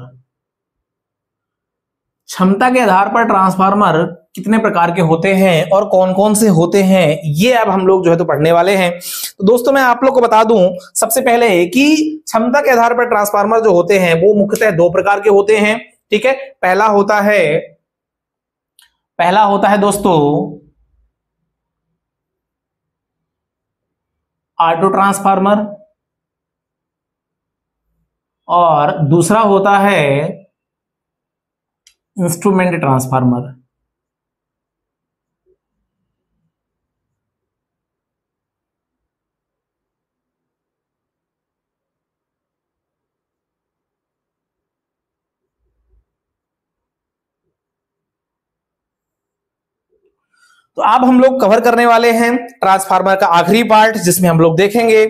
क्षमता के आधार पर ट्रांसफार्मर कितने प्रकार के होते हैं और कौन कौन से होते हैं, ये अब हम लोग जो है तो पढ़ने वाले हैं। तो दोस्तों मैं आप लोग को बता दूं सबसे पहले कि क्षमता के आधार पर ट्रांसफार्मर जो होते हैं वो मुख्यतः 2 प्रकार के होते हैं। ठीक है, पहला होता है दोस्तों ऑटो ट्रांसफार्मर, और दूसरा होता है इंस्ट्रूमेंट ट्रांसफार्मर। तो अब हम लोग कवर करने वाले हैं ट्रांसफार्मर का आखिरी पार्ट, जिसमें हम लोग देखेंगे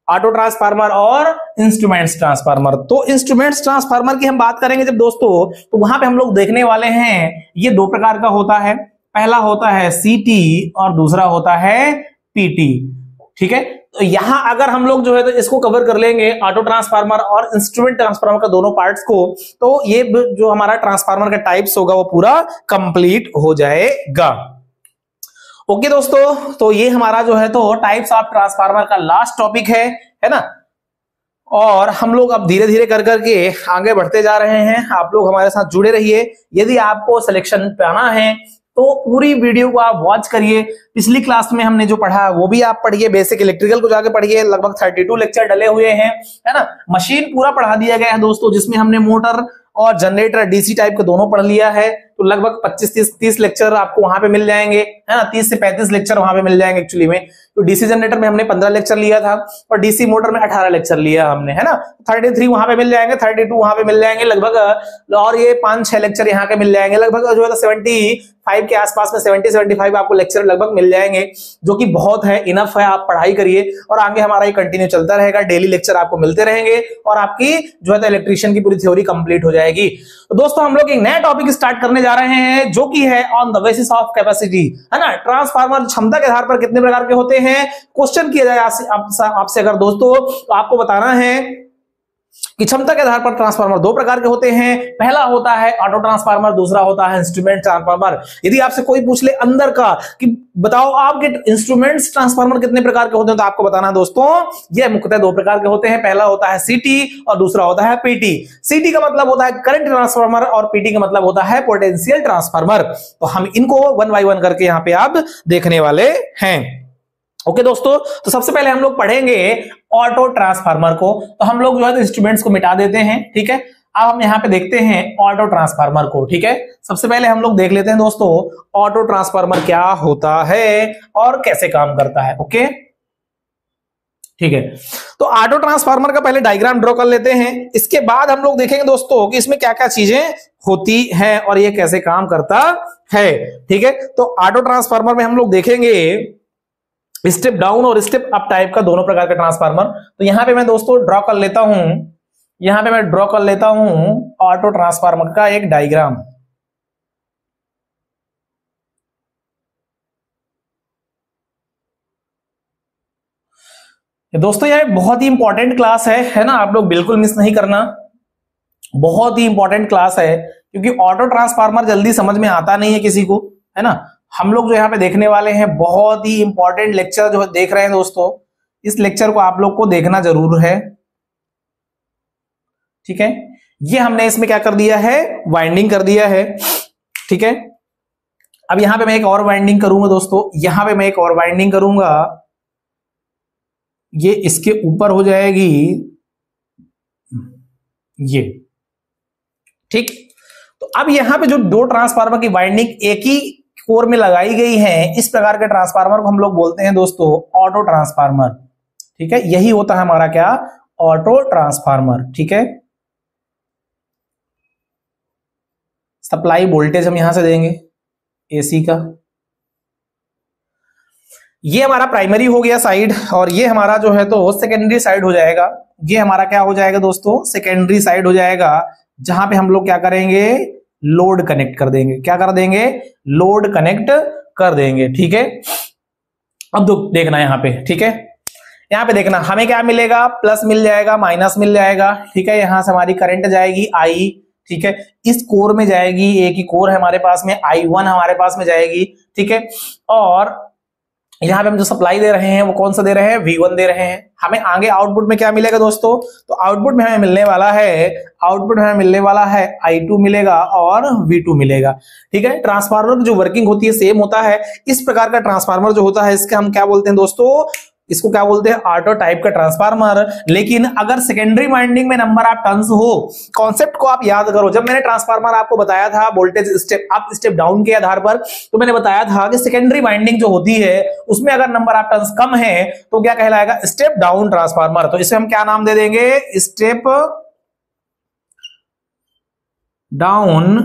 ऑटो ट्रांसफार्मर और इंस्ट्रूमेंट्स ट्रांसफार्मर। तो इंस्ट्रूमेंट्स ट्रांसफार्मर की हम बात करेंगे जब दोस्तों, तो वहां पे हम लोग देखने वाले हैं ये 2 प्रकार का होता है, पहला होता है सीटी और दूसरा होता है पीटी। ठीक है, तो यहां अगर हम लोग जो है तो इसको कवर कर लेंगे ऑटो ट्रांसफार्मर और इंस्ट्रूमेंट ट्रांसफार्मर का दोनों पार्ट्स को, तो ये जो हमारा ट्रांसफार्मर का टाइप्स होगा वो पूरा कंप्लीट हो जाएगा। ओके दोस्तों, तो ये हमारा जो है तो टाइप्स ऑफ ट्रांसफार्मर का लास्ट टॉपिक है ना, और हम लोग अब धीरे धीरे कर करके आगे बढ़ते जा रहे हैं। आप लोग हमारे साथ जुड़े रहिए। यदि आपको सिलेक्शन पाना है तो पूरी वीडियो को आप वॉच करिए। पिछली क्लास में हमने जो पढ़ा वो भी आप पढ़िए, बेसिक इलेक्ट्रिकल को जाके पढ़िए, लगभग 32 लेक्चर डले हुए हैं, है ना। मशीन पूरा पढ़ा दिया गया है दोस्तों, जिसमें हमने मोटर और जनरेटर डीसी टाइप के दोनों पढ़ लिया है। तो लगभग 25-30 लेक्चर आपको वहां पे मिल जाएंगे, है ना। 30 से 35 लेक्चर वहां पे मिल जाएंगे एक्चुअली में। तो डीसी जनरेटर में हमने 15 लेक्चर लिया था और डीसी मोटर में 18 लेक्चर लिया हमने, है ना। 33 वहां पे मिल जाएंगे, 32 वहां पे मिल जाएंगे लगभग, और ये 5-6 लेक्चर यहाँ के मिल जाएंगे लगभग, जो है 75 के आसपास में, 70-75 आपको लेक्चर लगभग मिल जाएंगे, जो कि बहुत है, इनफ है। आप पढ़ाई करिए और आगे हमारा ये कंटिन्यू चलता रहेगा, डेली लेक्चर आपको मिलते रहेंगे और आपकी जो है इलेक्ट्रीशियन की पूरी थ्योरी कंप्लीट हो जाएगी। तो दोस्तों हम लोग एक नया टॉपिक स्टार्ट करने जा रहे हैं, जो कि है on the basis of capacity, है ना। ट्रांसफार्मर क्षमता के आधार पर कितने प्रकार के होते हैं, क्वेश्चन किया जाए आपसे अगर दोस्तों, तो आपको बताना है कि क्षमता के आधार पर ट्रांसफार्मर 2 प्रकार के होते हैं। पहला होता है ऑटो ट्रांसफार्मर, दूसरा होता है इंस्ट्रूमेंट ट्रांसफार्मर। यदि आपसे कोई पूछ ले अंदर का कि बताओ आपके इंस्ट्रूमेंट्स ट्रांसफार्मर कितने प्रकार के होते हैं, तो आपको बताना दोस्तों ये मुख्यतः 2 प्रकार के होते हैं। पहला होता है सीटी और दूसरा होता है पीटी। सीटी का मतलब होता है करंट ट्रांसफार्मर और पीटी का मतलब होता है पोटेंशियल ट्रांसफार्मर। तो हम इनको 1 बाय 1 करके यहां पे आप देखने वाले हैं। ओके दोस्तों, तो सबसे पहले हम लोग पढ़ेंगे ऑटो ट्रांसफार्मर को। तो हम लोग जो है इंस्ट्रूमेंट्स को मिटा देते हैं, ठीक है। अब हम यहां पे देखते हैं ऑटो ट्रांसफार्मर को, ठीक है। सबसे पहले हम लोग देख लेते हैं दोस्तों ऑटो ट्रांसफार्मर क्या होता है और कैसे काम करता है। ओके, ठीक है। तो ऑटो ट्रांसफार्मर का पहले डायग्राम ड्रॉ कर लेते हैं, इसके बाद हम लोग देखेंगे दोस्तों कि इसमें क्या क्या चीजें होती हैं और ये कैसे काम करता है, ठीक है। तो ऑटो ट्रांसफार्मर में हम लोग देखेंगे स्टेप डाउन और स्टेप अप टाइप का दोनों प्रकार का ट्रांसफार्मर। तो यहां पे मैं दोस्तों ड्रॉ कर लेता हूं, ऑटो ट्रांसफार्मर का एक डायग्राम। दोस्तों यह बहुत ही इंपॉर्टेंट क्लास है ना, आप लोग बिल्कुल मिस नहीं करना। बहुत ही इंपॉर्टेंट क्लास है, क्योंकि ऑटो ट्रांसफार्मर जल्दी समझ में आता नहीं है किसी को, है ना। हम लोग जो यहाँ पे देखने वाले हैं बहुत ही इंपॉर्टेंट लेक्चर जो देख रहे हैं दोस्तों, इस लेक्चर को आप लोग को देखना जरूर है, ठीक है। ये हमने इसमें क्या कर दिया है, वाइंडिंग कर दिया है, ठीक है। अब यहां पे मैं एक और वाइंडिंग करूंगा दोस्तों, यहां पे मैं एक और वाइंडिंग करूंगा, ये इसके ऊपर हो जाएगी ये, ठीक। तो अब यहां पे जो 2 ट्रांसफार्मर की वाइंडिंग एक ही कोर में लगाई गई है, इस प्रकार के ट्रांसफार्मर को हम लोग बोलते हैं दोस्तों ऑटो ट्रांसफार्मर, ठीक है। यही होता है हमारा क्या, ऑटो ट्रांसफार्मर, ठीक है। सप्लाई वोल्टेज हम यहां से देंगे एसी का, ये हमारा प्राइमरी हो गया साइड, और ये हमारा जो है तो सेकेंडरी साइड हो जाएगा। ये हमारा क्या हो जाएगा दोस्तों, सेकेंडरी साइड हो जाएगा, जहां पे हम लोग क्या करेंगे, लोड कनेक्ट कर देंगे। क्या कर देंगे, लोड कनेक्ट कर देंगे, ठीक है। अब देखना यहां पे, ठीक है। यहां पे देखना हमें क्या मिलेगा, प्लस मिल जाएगा, माइनस मिल जाएगा, ठीक है। यहां से हमारी करंट जाएगी आई, ठीक है। इस कोर में जाएगी, एक ही कोर है हमारे पास में, I1 हमारे पास में जाएगी, ठीक है। और यहां पे हम जो सप्लाई दे रहे हैं वो कौन सा दे रहे हैं, V1 दे रहे हैं। हमें आगे आउटपुट में क्या मिलेगा दोस्तों, तो आउटपुट में हमें मिलने वाला है I2 मिलेगा और V2 मिलेगा, ठीक है। ट्रांसफार्मर की जो वर्किंग होती है सेम होता है। इस प्रकार का ट्रांसफार्मर जो होता है इसका हम क्या बोलते हैं दोस्तों, इसको क्या बोलते हैं, ऑटो टाइप का ट्रांसफार्मर। लेकिन अगर सेकेंडरी वाइंडिंग में नंबर ऑफ टर्न्स हो, कॉन्सेप्ट को आप याद करो, जब मैंने ट्रांसफार्मर आपको बताया था voltage step up step down के आधार पर, तो मैंने बताया था कि सेकेंडरी वाइंडिंग जो होती है उसमें अगर नंबर ऑफ टर्न्स कम है तो क्या कहलाएगा, स्टेप डाउन ट्रांसफार्मर। तो इसे हम क्या नाम दे देंगे, स्टेप डाउन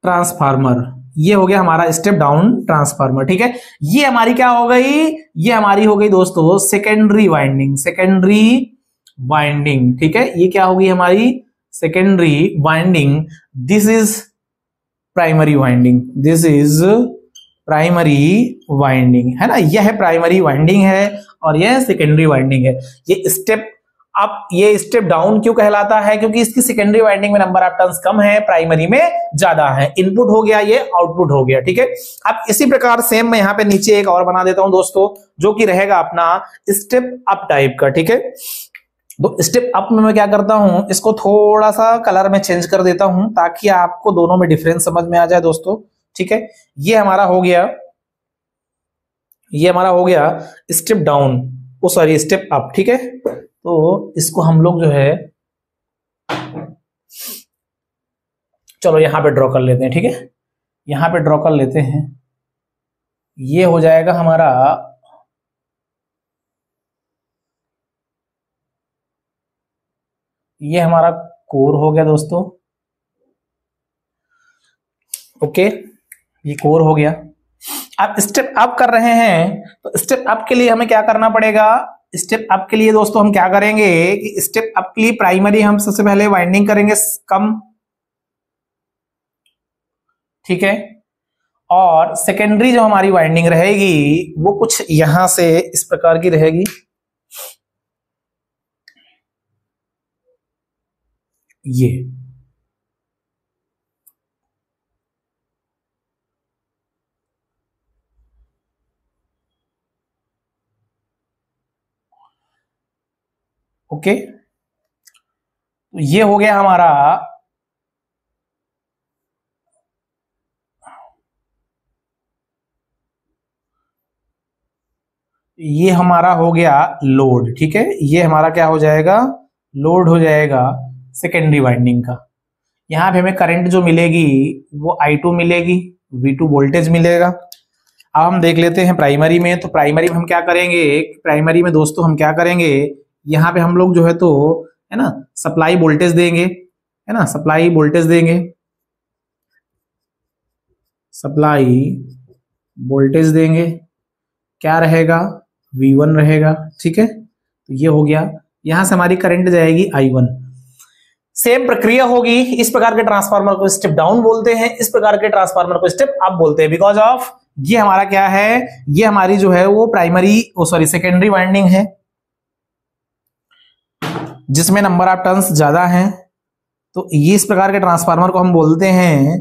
ट्रांसफार्मर। ये हो गया हमारा स्टेप डाउन ट्रांसफार्मर, ठीक है। ये हमारी क्या हो गई, ये हमारी हो गई दोस्तों सेकेंडरी वाइंडिंग, ठीक है। ये क्या होगी हमारी secondary winding. This is primary winding, है ना। यह प्राइमरी वाइंडिंग है और यह सेकेंडरी वाइंडिंग है। ये स्टेप अब ये स्टेप डाउन क्यों कहलाता है, क्योंकि इसकी सेकेंडरी वाइंडिंग में नंबर ऑफ टर्न्स कम है, प्राइमरी में ज्यादा है। इनपुट हो गया, ये आउटपुट हो गया, ठीक है। अब इसी प्रकार सेम मैं यहां पे नीचे एक और बना देता हूं दोस्तों, जो कि रहेगा अपना स्टेप अप टाइप का, ठीक है। तो स्टेप अप में मैं क्या करता हूं, इसको थोड़ा सा कलर में चेंज कर देता हूं ताकि आपको दोनों में डिफरेंस समझ में आ जाए दोस्तों। ठीक है, ये हमारा हो गया, ये हमारा हो गया स्टेप डाउन, ओ सॉरी स्टेप अप। ठीक है, तो इसको हम लोग जो है चलो यहां पे ड्रॉ कर लेते हैं। ठीक है, यहां पे ड्रॉ कर लेते हैं, ये हो जाएगा हमारा ये हमारा कोर हो गया दोस्तों। ओके, ये कोर हो गया। अब स्टेप अप कर रहे हैं, तो स्टेप अप के लिए हमें क्या करना पड़ेगा? स्टेप अप के लिए दोस्तों हम क्या करेंगे कि स्टेप अप के लिए प्राइमरी हम सबसे पहले वाइंडिंग करेंगे कम, ठीक है, और सेकेंडरी जो हमारी वाइंडिंग रहेगी वो कुछ यहां से इस प्रकार की रहेगी, ये। ओके, तो ये हो गया हमारा ये हमारा हो गया लोड। ठीक है, ये हमारा क्या हो जाएगा? लोड हो जाएगा सेकेंडरी वाइंडिंग का। यहां पे हमें करंट जो मिलेगी वो I2 मिलेगी, V2 वोल्टेज मिलेगा। अब हम देख लेते हैं प्राइमरी में, तो प्राइमरी में हम क्या करेंगे? प्राइमरी में दोस्तों हम क्या करेंगे, यहाँ पे हम लोग जो है तो है ना सप्लाई वोल्टेज देंगे, है ना, सप्लाई वोल्टेज देंगे, सप्लाई वोल्टेज देंगे, क्या रहेगा? V1 रहेगा। ठीक है, तो ये हो गया, यहां से हमारी करंट जाएगी I1। सेम प्रक्रिया होगी, इस प्रकार के ट्रांसफार्मर को स्टेप डाउन बोलते हैं, इस प्रकार के ट्रांसफार्मर को स्टेप अप बोलते हैं, बिकॉज ऑफ ये हमारा क्या है, ये हमारी जो है वो प्राइमरी सॉरी सेकेंडरी वाइंडिंग है जिसमें नंबर ऑफ टर्न्स ज्यादा हैं। तो ये इस प्रकार के ट्रांसफार्मर को हम बोलते हैं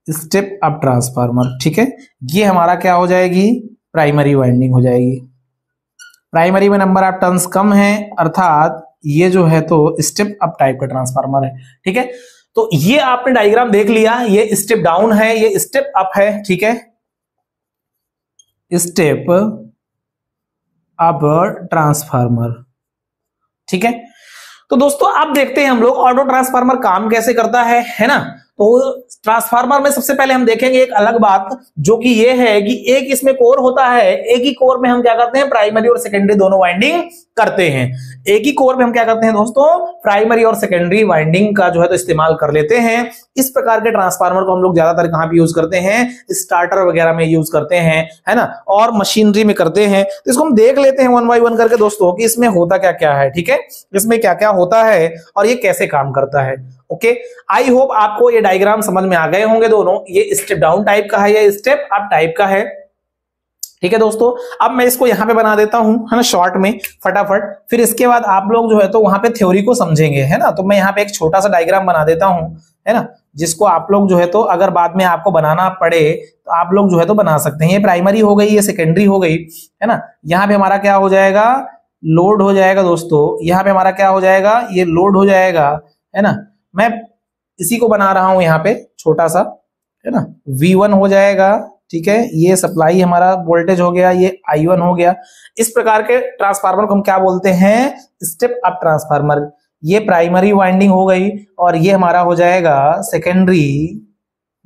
स्टेप अप ट्रांसफार्मर। ठीक है, ये हमारा क्या हो जाएगी? प्राइमरी वाइंडिंग हो जाएगी। प्राइमरी में नंबर ऑफ टर्न्स कम है, अर्थात ये जो है तो स्टेप अप टाइप का ट्रांसफार्मर है। ठीक है, तो ये आपने डायग्राम देख लिया, ये स्टेप डाउन है, ये स्टेप अप है। ठीक है, स्टेप अप ट्रांसफार्मर। ठीक है, तो दोस्तों आप देखते हैं हम लोग ऑटो ट्रांसफार्मर काम कैसे करता है ना। तो ट्रांसफार्मर में सबसे पहले हम देखेंगे एक अलग बात, जो कि ये है कि एक इसमें कोर होता है, एक ही कोर में हम क्या करते हैं? प्राइमरी और सेकेंडरी दोनों वाइंडिंग करते हैं। एक ही कोर में हम क्या करते हैं दोस्तों? प्राइमरी और सेकेंडरी वाइंडिंग का जो है तो इस्तेमाल कर लेते हैं। इस प्रकार के ट्रांसफार्मर को हम लोग ज्यादातर कहां पे यूज करते हैं? स्टार्टर वगैरह में यूज करते हैं, है ना, और मशीनरी में करते हैं। तो इसको हम देख लेते हैं वन बाय वन करके दोस्तों कि इसमें होता क्या क्या है। ठीक है, इसमें क्या क्या होता है और ये कैसे काम करता है। ओके, आई होप आपको ये डायग्राम समझ में आ गए होंगे दोनों। ये स्टेप डाउन टाइप का है, ये स्टेप अप टाइप का है। ठीक है दोस्तों, अब मैं इसको यहां पे बना देता हूं, है ना, शॉर्ट में फटाफट, फिर इसके बाद आप लोग जो है तो वहां पे थ्योरी को समझेंगे, है ना। तो मैं यहाँ पे एक छोटा सा डायग्राम बना देता हूं, है ना, जिसको आप लोग जो है तो अगर बाद में आपको बनाना पड़े तो आप लोग जो है तो बना सकते हैं। ये प्राइमरी हो गई, ये सेकेंडरी हो गई, है ना। यहाँ पे हमारा क्या हो जाएगा? लोड हो जाएगा दोस्तों। यहाँ पे हमारा क्या हो जाएगा? ये लोड हो जाएगा, है ना। मैं इसी को बना रहा हूं यहाँ पे छोटा सा, है ना, V1 हो जाएगा। ठीक है, ये सप्लाई हमारा वोल्टेज हो गया, ये I1 हो गया। इस प्रकार के ट्रांसफार्मर को हम क्या बोलते हैं? Step up transformer. ये प्राइमरी वाइंडिंग हो गई और ये हमारा हो जाएगा सेकेंडरी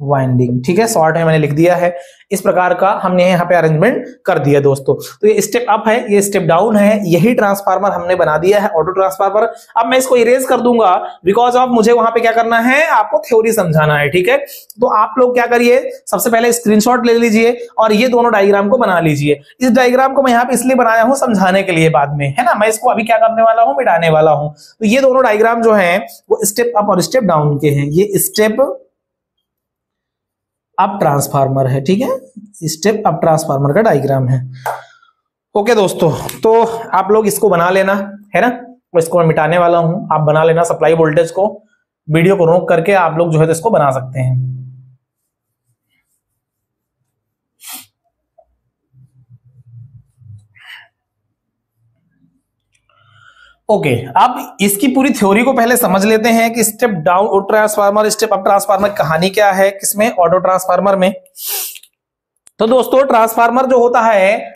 वाइंडिंग। ठीक है, शॉर्ट में मैंने लिख दिया है। इस प्रकार का हमने यहाँ पे अरेंजमेंट कर दिया दोस्तों। तो ये स्टेप अप है, ये स्टेप डाउन है, यही ट्रांसफार्मर हमने बना दिया है, ऑटो ट्रांसफार्मर। अब मैं इसको इरेज कर दूंगा बिकॉज ऑफ मुझे वहां पे क्या करना है? आपको थ्योरी समझाना है। ठीक है, तो आप लोग क्या करिए, सबसे पहले स्क्रीनशॉट ले लीजिए और ये दोनों डायग्राम को बना लीजिए। इस डायग्राम को मैं यहाँ पे इसलिए बनाया हूँ समझाने के लिए, बाद में, है ना, मैं इसको अभी क्या करने वाला हूँ? मिटाने वाला हूँ। तो ये दोनों डायग्राम जो है वो स्टेप अप और स्टेप डाउन के हैं। ये स्टेप अप ट्रांसफार्मर है। ठीक है, स्टेप अप ट्रांसफार्मर का डायग्राम है। ओके दोस्तों, तो आप लोग इसको बना लेना, है ना। मैं इसको मैं मिटाने वाला हूं, आप बना लेना सप्लाई वोल्टेज को। वीडियो को रोक करके आप लोग जो है तो इसको बना सकते हैं। ओके, अब इसकी पूरी थ्योरी को पहले समझ लेते हैं कि step down transformer, step up transformer कहानी क्या है किसमें, ऑटो ट्रांसफार्मर में। तो दोस्तों ट्रांसफार्मर जो होता है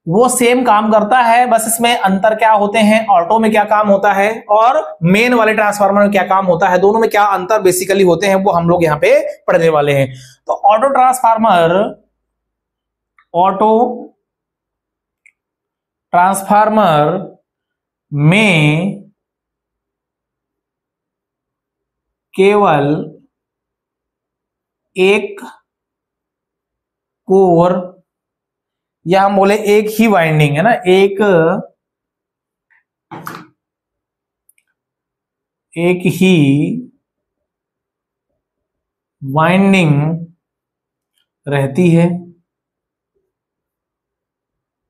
वो सेम काम करता है, बस इसमें अंतर क्या होते हैं, ऑटो में क्या काम होता है और मेन वाले ट्रांसफार्मर में क्या काम होता है, दोनों में क्या अंतर बेसिकली होते हैं वो हम लोग यहां पे पढ़ने वाले हैं। तो ऑटो ट्रांसफार्मर में केवल एक कोर या हम बोले एक ही वाइंडिंग है ना, एक ही वाइंडिंग रहती है।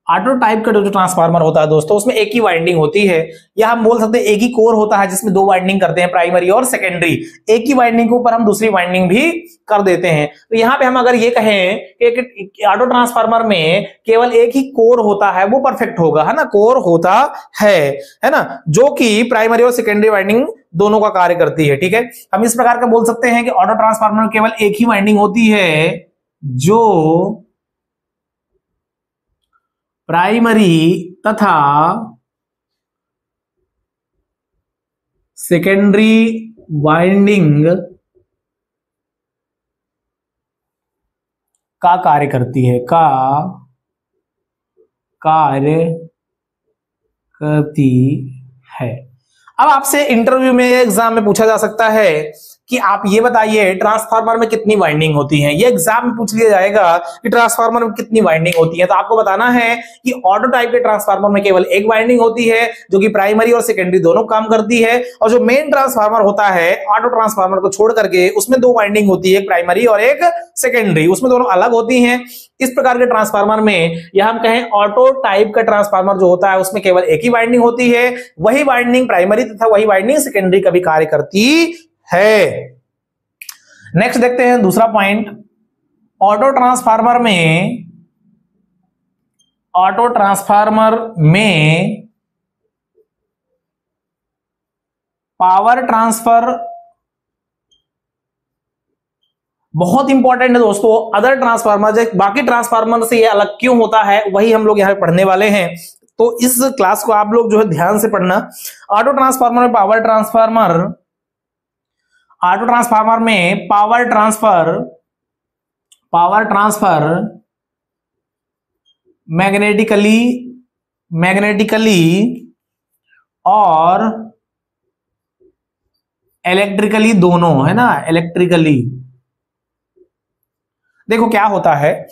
ऑटो टाइप का जो ट्रांसफार्मर होता है दोस्तों उसमें एक ही वाइंडिंग होती है, या हम बोल सकते हैं एक ही कोर होता है जिसमें दो वाइंडिंग करते हैं, प्राइमरी और सेकेंडरी। एक ही वाइंडिंग के ऊपर हम दूसरी वाइंडिंग भी कर देते हैं। तो यहां पे हम अगर ये कहें कि ऑटो ट्रांसफार्मर में केवल एक ही कोर होता है वो परफेक्ट होगा, है ना, कोर होता है ना, जो कि प्राइमरी और सेकेंडरी वाइंडिंग दोनों का कार्य करती है। ठीक है, हम इस प्रकार का बोल सकते हैं कि ऑटो ट्रांसफार्मर में केवल एक ही वाइंडिंग होती है जो प्राइमरी तथा सेकेंडरी वाइंडिंग का कार्य करती है, अब आपसे इंटरव्यू में, एग्जाम में पूछा जा सकता है कि आप ये बताइए ट्रांसफार्मर में कितनी वाइंडिंग होती है। ये एग्जाम में पूछ लिया जाएगा कि ट्रांसफार्मर में कितनी वाइंडिंग होती है, तो आपको बताना है कि ऑटो टाइप के ट्रांसफार्मर में केवल एक वाइंडिंग होती है जो कि प्राइमरी और सेकेंडरी दोनों काम करती है, और जो मेन ट्रांसफार्मर होता है ऑटो ट्रांसफार्मर को छोड़ करके उसमें दो वाइंडिंग होती है, एक प्राइमरी और एक सेकेंडरी, उसमें दोनों अलग होती हैं। इस प्रकार के ट्रांसफार्मर में या हम कहें ऑटो टाइप का ट्रांसफार्मर जो होता है उसमें केवल एक ही वाइंडिंग होती है, वही वाइंडिंग प्राइमरी तथा वही वाइंडिंग सेकेंडरी का भी कार्य करती है। नेक्स्ट देखते हैं दूसरा पॉइंट, ऑटो ट्रांसफार्मर में पावर ट्रांसफर बहुत इंपॉर्टेंट है दोस्तों। अदर ट्रांसफार्मर, बाकी ट्रांसफार्मर से ये अलग क्यों होता है वही हम लोग यहां पे पढ़ने वाले हैं, तो इस क्लास को आप लोग जो है ध्यान से पढ़ना। ऑटो ट्रांसफार्मर में पावर ट्रांसफर मैग्नेटिकली और इलेक्ट्रिकली दोनों, है ना, इलेक्ट्रिकली। देखो क्या होता है,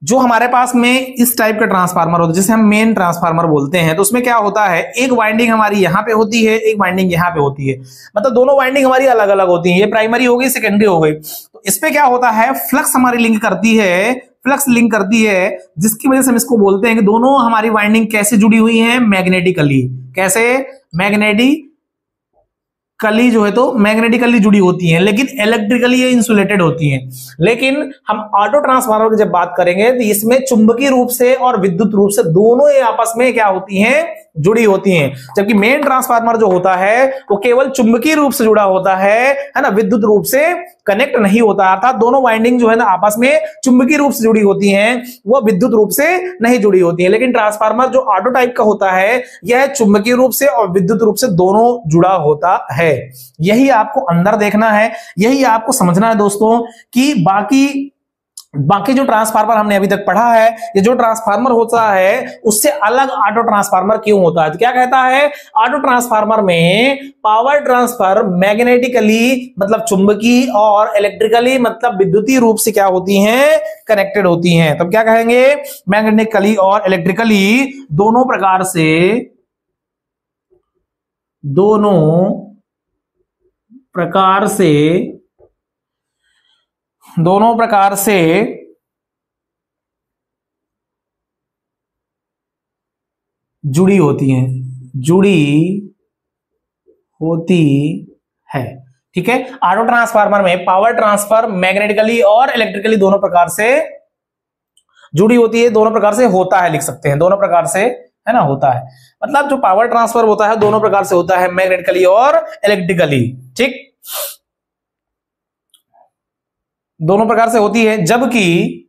जो हमारे पास में इस टाइप का ट्रांसफार्मर होता है जिसे हम मेन ट्रांसफार्मर बोलते हैं, तो उसमें क्या होता है, एक वाइंडिंग हमारी यहां पे होती है, एक वाइंडिंग यहां पे होती है, मतलब दोनों वाइंडिंग हमारी अलग अलग होती है, ये प्राइमरी हो गई, सेकेंडरी हो गई। तो इस पे क्या होता है, फ्लक्स हमारी लिंक करती है, जिसकी वजह से हम इसको बोलते हैं कि दोनों हमारी वाइंडिंग कैसे जुड़ी हुई है, मैग्नेटिकली। कैसे, मैग्नेटिकली जो है तो मैग्नेटिकली जुड़ी होती हैं, लेकिन इलेक्ट्रिकली ये इंसुलेटेड होती हैं। लेकिन हम ऑटो ट्रांसफार्मर की जब बात करेंगे तो इसमें चुंबकीय रूप से और विद्युत रूप से दोनों ये आपस में क्या होती हैं, जुड़ी होती हैं। जबकि मेन ट्रांसफार्मर जो होता है वो केवल चुंबकीय रूप से जुड़ा होता है ना, विद्युत रूप से कनेक्ट नहीं होता, अर्थात दोनों वाइंडिंग जो है ना आपस में चुंबकीय रूप से जुड़ी होती हैं, वो विद्युत रूप से नहीं जुड़ी होती है। लेकिन ट्रांसफार्मर जो ऑटो टाइप का होता है यह चुंबकीय रूप से और विद्युत रूप से दोनों जुड़ा होता है। यही आपको अंदर देखना है, यही आपको समझना है दोस्तों कि बाकी जो ट्रांसफार्मर हमने अभी तक पढ़ा है, ये जो ट्रांसफार्मर होता है उससे अलग ऑटो ट्रांसफार्मर क्यों होता है। तो क्या कहता है, ऑटो ट्रांसफार्मर में पावर ट्रांसफर मैग्नेटिकली मतलब चुंबकीय और इलेक्ट्रिकली मतलब विद्युतीय रूप से क्या होती हैं, कनेक्टेड होती हैं। तब क्या कहेंगे, मैग्नेटिकली और इलेक्ट्रिकली दोनों प्रकार से जुड़ी होती है। ठीक है, ऑटो ट्रांसफार्मर में पावर ट्रांसफर मैग्नेटिकली और इलेक्ट्रिकली दोनों प्रकार से जुड़ी होती है, दोनों प्रकार से होता है, लिख सकते हैं दोनों प्रकार से, है ना, होता है। मतलब जो पावर ट्रांसफर होता है दोनों प्रकार से होता है, मैग्नेटिकली और इलेक्ट्रिकली, ठीक, दोनों प्रकार से होती है। जबकि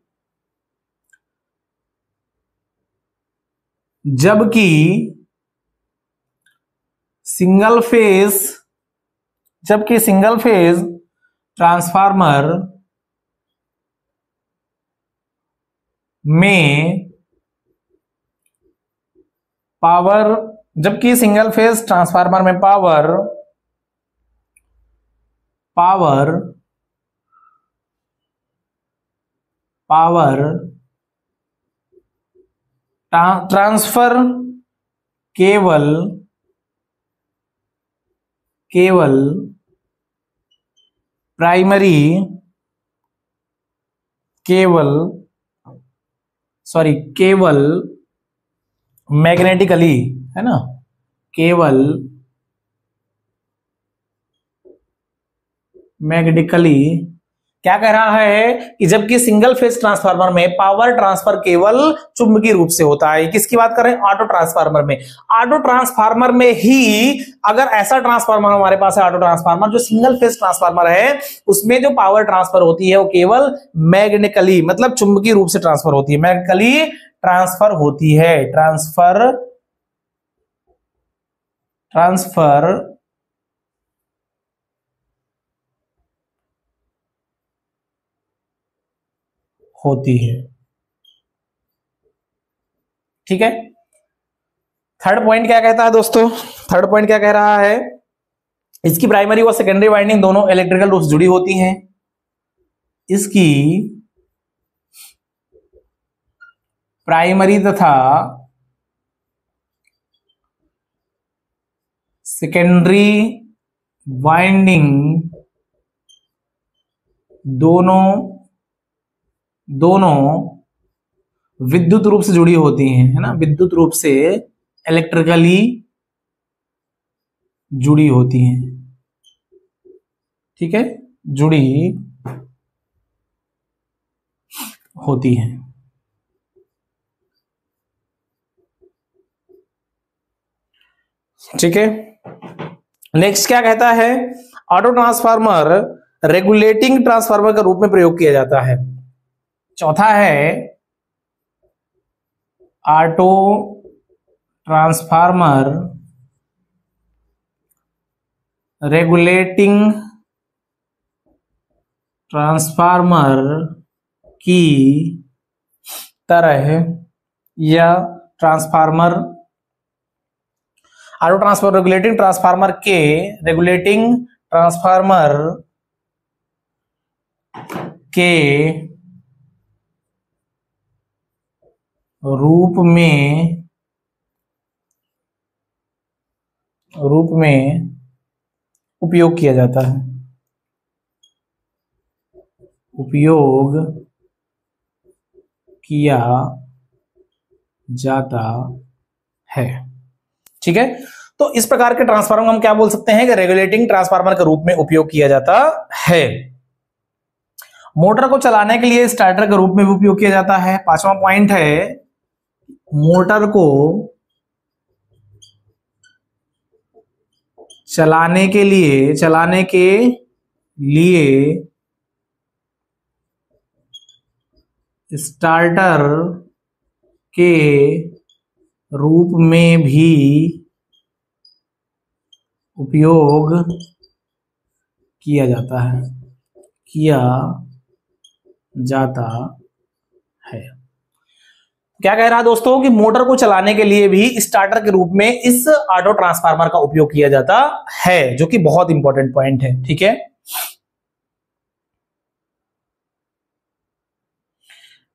सिंगल फेज ट्रांसफार्मर में पावर ट्रांसफर केवल प्राइमरी केवल मैग्नेटिकली, है ना, केवल मैग्नेटिकली क्या कह रहा है कि जबकि सिंगल फेज ट्रांसफार्मर में पावर ट्रांसफर केवल चुंबकीय रूप से होता है। किसकी बात कर रहे हैं? ऑटो ट्रांसफार्मर में। ऑटो ट्रांसफार्मर में ही अगर ऐसा ट्रांसफार्मर हमारे पास है, ऑटो ट्रांसफार्मर जो सिंगल फेज ट्रांसफार्मर है, उसमें जो पावर ट्रांसफर होती है वो केवल मैग्नेटिकली मतलब चुंबकीय रूप से ट्रांसफर होती है, मैग्नेटिकली ट्रांसफर होती है, ट्रांसफर होती है, ठीक है। थर्ड पॉइंट क्या कहता है दोस्तों? थर्ड पॉइंट क्या कह रहा है? इसकी प्राइमरी और सेकेंडरी वाइंडिंग दोनों इलेक्ट्रिकल रूप से जुड़ी होती हैं। इसकी प्राइमरी तथा सेकेंडरी वाइंडिंग दोनों विद्युत रूप से जुड़ी होती हैं, है ना, विद्युत रूप से इलेक्ट्रिकली जुड़ी होती हैं, ठीक है, जुड़ी होती हैं, ठीक है। नेक्स्ट क्या कहता है? ऑटो ट्रांसफार्मर रेगुलेटिंग ट्रांसफार्मर के रूप में प्रयोग किया जाता है। चौथा है ऑटो ट्रांसफार्मर रेगुलेटिंग ट्रांसफार्मर की तरह या ऑटो ट्रांसफार्मर रेगुलेटिंग ट्रांसफार्मर के रूप में उपयोग किया जाता है, उपयोग किया जाता है, ठीक है। तो इस प्रकार के ट्रांसफार्मर हम क्या बोल सकते हैं कि रेगुलेटिंग ट्रांसफार्मर के रूप में उपयोग किया जाता है। मोटर को चलाने के लिए स्टार्टर के रूप में भी उपयोग किया जाता है। पांचवा पॉइंट है मोटर को चलाने के लिए स्टार्टर के रूप में भी उपयोग किया जाता है। क्या कह रहा है दोस्तों कि मोटर को चलाने के लिए भी स्टार्टर के रूप में इस ऑटो ट्रांसफार्मर का उपयोग किया जाता है, जो कि बहुत इंपॉर्टेंट पॉइंट है, ठीक है।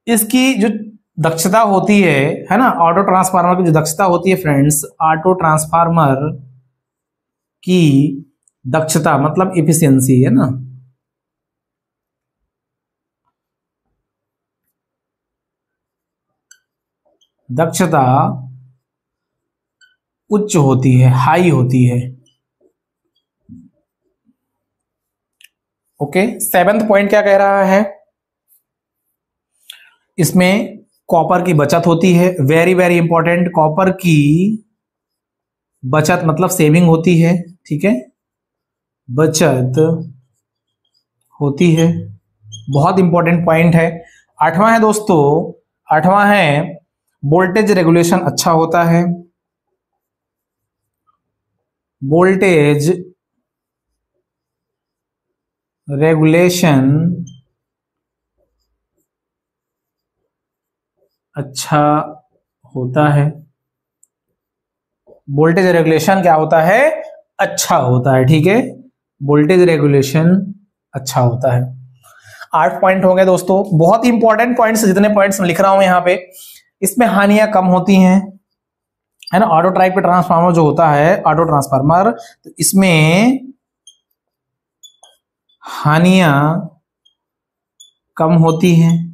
इसकी जो दक्षता होती है ना, ऑटो ट्रांसफार्मर की जो दक्षता होती है फ्रेंड्स, ऑटो ट्रांसफार्मर की दक्षता मतलब इफिशियंसी, है ना, दक्षता उच्च होती है, हाई होती है। ओके, सेवेंथ पॉइंट क्या कह रहा है? इसमें कॉपर की बचत होती है, वेरी वेरी इंपॉर्टेंट, कॉपर की बचत मतलब सेविंग होती है, ठीक है, बचत होती है, बहुत इंपॉर्टेंट पॉइंट है। आठवां है दोस्तों, आठवां है वोल्टेज रेगुलेशन अच्छा होता है, वोल्टेज रेगुलेशन अच्छा होता है, वोल्टेज रेगुलेशन क्या होता है, अच्छा होता है, ठीक है, वोल्टेज रेगुलेशन अच्छा होता है। 8 पॉइंट हो गए दोस्तों, बहुत ही इंपॉर्टेंट पॉइंट्स, जितने पॉइंट्स मैं लिख रहा हूं यहां पे, इसमें हानियां कम होती हैं, है ना। ऑटो टाइप का ट्रांसफार्मर जो होता है, ऑटो ट्रांसफार्मर, तो इसमें हानियां कम होती हैं।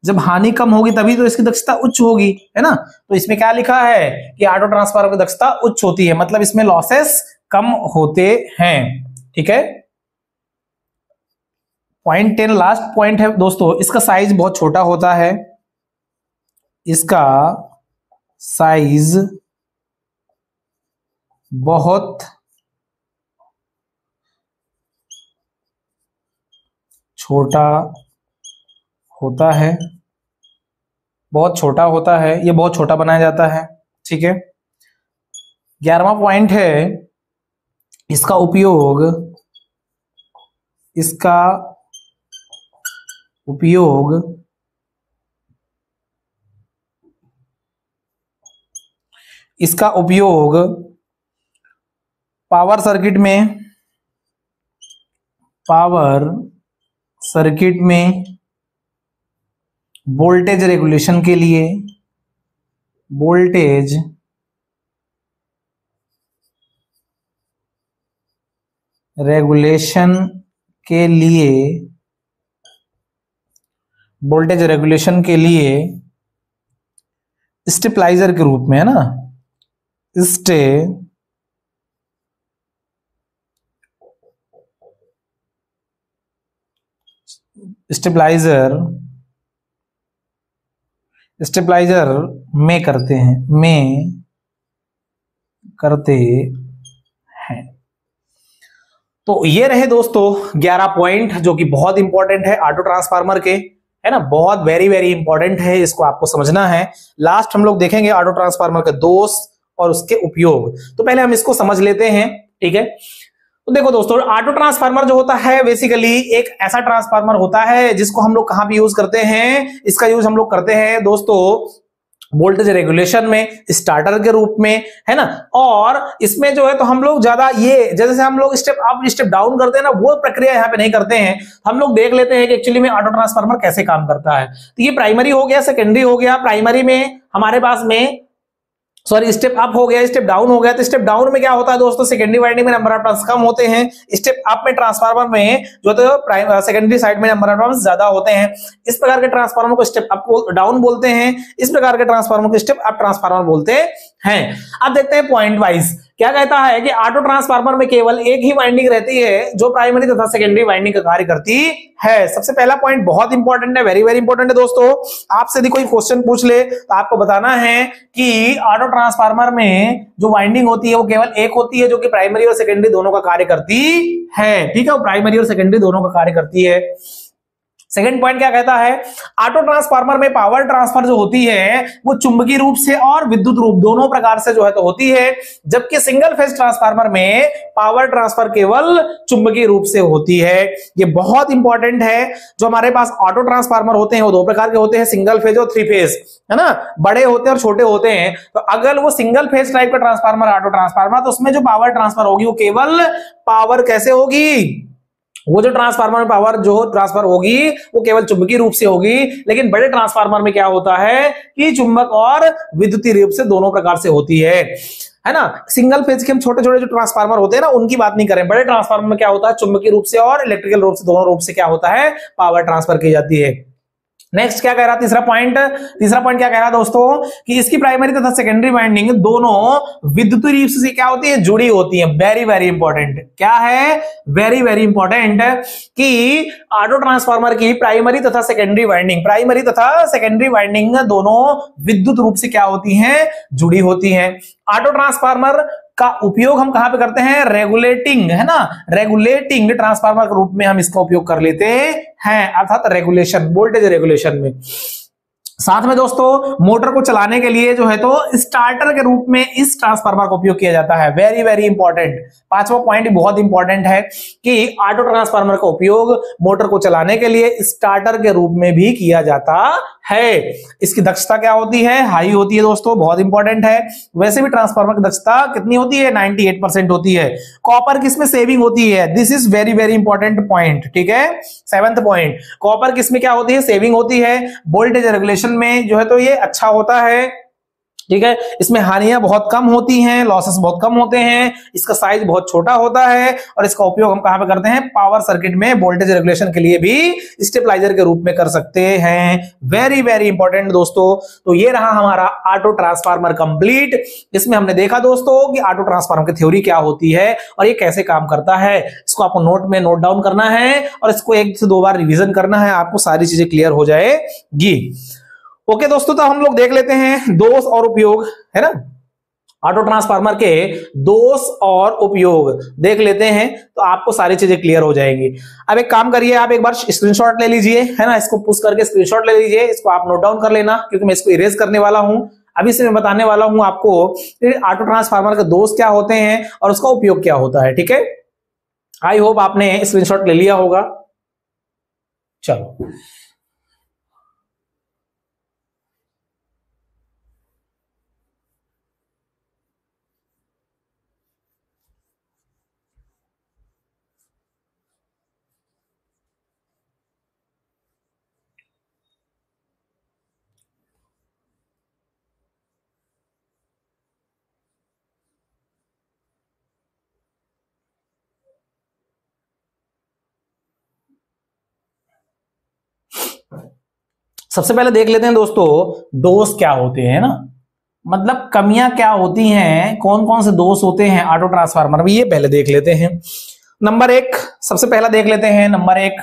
जब हानि कम होगी तभी तो इसकी दक्षता उच्च होगी, है ना। तो इसमें क्या लिखा है कि ऑटो ट्रांसफार्मर की दक्षता उच्च होती है, मतलब इसमें लॉसेस कम होते हैं, ठीक है। पॉइंट 10 लास्ट पॉइंट है दोस्तों, इसका साइज बहुत छोटा होता है, इसका साइज बहुत छोटा होता है, बहुत छोटा होता है, ये बहुत छोटा बनाया जाता है, ठीक है। 11वां पॉइंट है इसका उपयोग, इसका उपयोग इसका उपयोग पावर सर्किट में, पावर सर्किट में वोल्टेज रेगुलेशन के लिए, वोल्टेज रेगुलेशन के लिए, वोल्टेज रेगुलेशन के लिए स्टेबलाइजर के रूप में, है ना, स्टेबलाइजर में करते हैं, तो ये रहे दोस्तों 11 पॉइंट जो कि बहुत इंपॉर्टेंट है ऑटो ट्रांसफार्मर के, है ना, बहुत वेरी वेरी इंपॉर्टेंट है, इसको आपको समझना है। लास्ट हम लोग देखेंगे ऑटो ट्रांसफार्मर के दोष और उसके उपयोग, तो पहले हम इसको समझ लेते हैं, ठीक है। तो देखो दोस्तों, ऑटो ट्रांसफार्मर जो होता है बेसिकली एक ऐसा ट्रांसफार्मर होता है जिसको हम लोग कहां पे यूज करते हैं, इसका यूज हम लोग करते हैं दोस्तों वोल्टेज रेगुलेशन में, स्टार्टर के रूप में, है ना। और इसमें जो है तो हम लोग ज्यादा ये जैसे हम लोग स्टेप अप स्टेप डाउन करते हैं ना, वो प्रक्रिया यहाँ पे नहीं करते हैं। हम लोग देख लेते हैं कि एक्चुअली में ऑटो ट्रांसफार्मर कैसे काम करता है। तो ये प्राइमरी हो गया, सेकेंडरी हो गया। प्राइमरी में हमारे पास में सॉरी स्टेप अप हो गया, स्टेप डाउन हो गया। तो स्टेप डाउन में क्या होता है दोस्तों, सेकेंडरी वाइंडिंग में नंबर ऑफ टर्न्स कम होते हैं। स्टेप अप में ट्रांसफार्मर में जो तो सेकेंडरी साइड में नंबर ऑफ टर्न्स ज्यादा होते हैं। इस प्रकार के ट्रांसफार्मर को स्टेप अप डाउन बोलते हैं, इस प्रकार के ट्रांसफार्मर को स्टेप अप ट्रांसफार्मर बोलते हैं। अब देखते हैं पॉइंट वाइज क्या कहता है कि ऑटो ट्रांसफार्मर में केवल एक ही वाइंडिंग रहती है जो प्राइमरी तथा सेकेंडरी वाइंडिंग का कार्य करती है। सबसे पहला पॉइंट बहुत इंपॉर्टेंट है, वेरी वेरी इंपॉर्टेंट है दोस्तों। आपसे यदि कोई क्वेश्चन पूछ ले तो आपको बताना है कि ऑटो ट्रांसफार्मर में जो वाइंडिंग होती है वो केवल एक होती है जो कि प्राइमरी और सेकेंडरी दोनों का कार्य करती है, ठीक है। वो प्राइमरी और सेकेंडरी दोनों का कार्य करती है। सेकंड पॉइंट क्या कहता है, ऑटो ट्रांसफार्मर में पावर ट्रांसफर जो होती है वो चुंबकीय रूप से और विद्युत रूप दोनों प्रकार से जो है तो होती है, जबकि सिंगल फेज ट्रांसफार्मर में पावर ट्रांसफर केवल चुंबकीय रूप से होती है। ये बहुत इंपॉर्टेंट है। जो हमारे पास ऑटो ट्रांसफार्मर होते हैं वो दो प्रकार के होते हैं, सिंगल फेज और थ्री फेज, है ना। बड़े होते हैं और छोटे होते हैं। तो अगर वो सिंगल फेज टाइप का ट्रांसफार्मर ऑटो ट्रांसफार्मर, तो उसमें जो पावर ट्रांसफर होगी वो केवल पावर कैसे होगी, वो जो ट्रांसफार्मर में पावर जो ट्रांसफर होगी वो केवल चुंबकीय रूप से होगी। लेकिन बड़े ट्रांसफार्मर में क्या होता है कि चुंबक और विद्युतीय रूप से दोनों प्रकार से होती है ना। सिंगल फेज के हम छोटे छोटे जो ट्रांसफार्मर होते हैं ना उनकी बात नहीं करें। बड़े ट्रांसफार्मर में क्या होता है, चुंबकीय रूप से और इलेक्ट्रिकल रूप से दोनों रूप से क्या होता है, पावर ट्रांसफर की जाती है। नेक्स्ट क्या कह रहा तीसरा पॉइंट क्या कह रहा दोस्तों कि इसकी प्राइमरी तथा सेकेंडरी वाइंडिंग दोनों विद्युत रूप से क्या होती है, जुड़ी होती है। वेरी वेरी इंपॉर्टेंट, क्या है, वेरी वेरी इंपॉर्टेंट कि ऑटो ट्रांसफार्मर की प्राइमरी तथा सेकेंडरी वाइंडिंग दोनों विद्युत रूप से क्या होती हैं, जुड़ी होती हैं। ऑटो ट्रांसफार्मर का उपयोग हम कहां पे करते हैं, रेगुलेटिंग, है ना, रेगुलेटिंग ट्रांसफार्मर के रूप में हम इसका उपयोग कर लेते हैं, अर्थात रेगुलेशन, वोल्टेज रेगुलेशन में। साथ में दोस्तों मोटर को चलाने के लिए जो है तो स्टार्टर के रूप में इस ट्रांसफार्मर का उपयोग किया जाता है। वेरी वेरी इंपॉर्टेंट, पांचवा पॉइंट बहुत इंपॉर्टेंट है कि ऑटो ट्रांसफार्मर का उपयोग मोटर को चलाने के लिए स्टार्टर के रूप में भी किया जाता है। इसकी दक्षता क्या होती है, हाई होती है दोस्तों, बहुत इंपॉर्टेंट है। वैसे भी ट्रांसफार्मर की दक्षता कितनी होती है, 98% होती है। कॉपर किसमें सेविंग होती है, this is very very important point, ठीक है। सेवंथ पॉइंट, कॉपर किसमें क्या होती है, सेविंग होती है। वोल्टेज रेगुलेशन में जो है तो ये अच्छा होता है, ठीक है। इसमें हानियां बहुत कम होती हैं, लॉसेस बहुत कम होते हैं, इसका साइज बहुत छोटा होता है और इसका उपयोग हम कहां पे करते हैं, पावर सर्किट में वोल्टेज रेगुलेशन के लिए भी स्टेबलाइजर के रूप में कर सकते हैं। वेरी वेरी इंपॉर्टेंट दोस्तों। तो ये रहा हमारा ऑटो ट्रांसफार्मर कंप्लीट। इसमें हमने देखा दोस्तों कि ऑटो ट्रांसफार्मर की थ्योरी क्या होती है और ये कैसे काम करता है। इसको आपको नोट में नोट डाउन करना है और इसको 1 से 2 बार रिवीजन करना है, आपको सारी चीजें क्लियर हो जाएगी। ओके दोस्तों, तो हम लोग देख लेते हैं दोष और उपयोग, है ना, ऑटो ट्रांसफार्मर के दोष और उपयोग देख लेते हैं तो आपको सारी चीजें क्लियर हो जाएंगी। अब एक काम करिए, आप एक बार स्क्रीनशॉट ले लीजिए, है ना, इसको पुश करके स्क्रीनशॉट ले लीजिए, इसको आप नोट डाउन कर लेना क्योंकि मैं इसको इरेज करने वाला हूं। अभी से मैं बताने वाला हूं आपको ऑटो ट्रांसफार्मर के दोष क्या होते हैं और उसका उपयोग क्या होता है, ठीक है। आई होप आपने स्क्रीनशॉट ले लिया होगा। चलो, सबसे पहले देख लेते हैं दोस्तों दोष क्या होते हैं ना, मतलब कमियां क्या होती हैं, कौन कौन से दोष होते हैं ऑटो ट्रांसफार्मर में, ये पहले देख लेते हैं। नंबर 1, सबसे पहला देख लेते हैं नंबर एक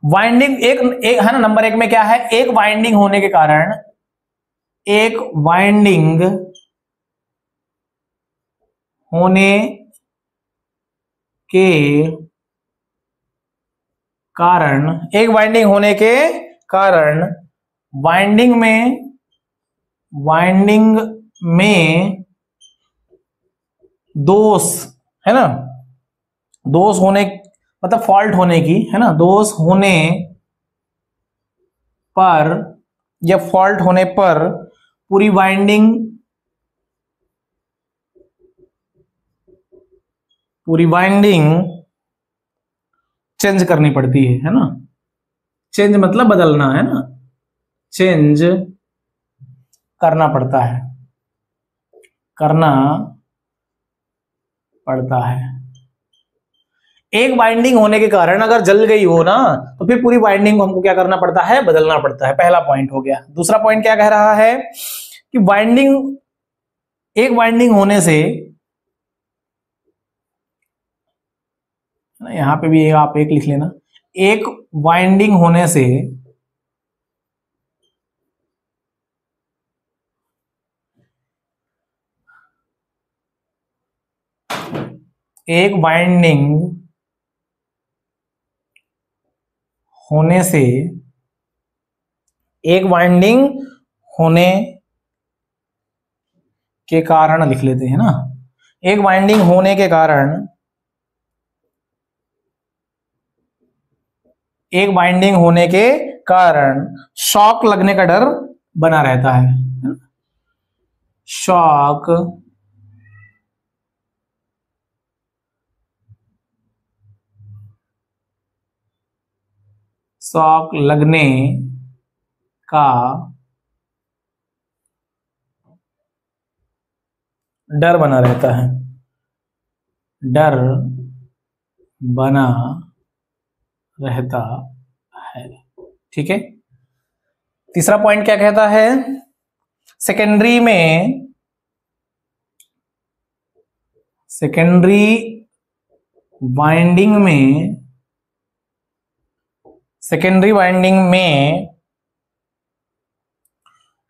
वाइंडिंग, एक है ना, नंबर 1 में क्या है, एक वाइंडिंग होने के कारण, एक वाइंडिंग होने के कारण, एक वाइंडिंग होने के कारण वाइंडिंग में दोष, है ना, दोष होने मतलब फॉल्ट होने की, है ना, दोष होने पर या फॉल्ट होने पर पूरी वाइंडिंग चेंज करनी पड़ती है ना। चेंज मतलब बदलना, है ना, चेंज करना पड़ता है, एक वाइंडिंग होने के कारण अगर जल गई हो ना तो फिर पूरी वाइंडिंग को हमको क्या करना पड़ता है, बदलना पड़ता है। पहला पॉइंट हो गया। दूसरा पॉइंट क्या कह रहा है कि एक वाइंडिंग होने से, यहां पे भी आप एक लिख लेना, एक वाइंडिंग होने से एक वाइंडिंग होने के कारण लिख लेते हैं ना, एक वाइंडिंग होने के कारण, एक वाइंडिंग होने के कारण शॉक लगने का डर बना रहता है। शॉक लगने का डर बना रहता है, डर बना रहता है। ठीक है, तीसरा पॉइंट क्या कहता है, सेकेंडरी वाइंडिंग में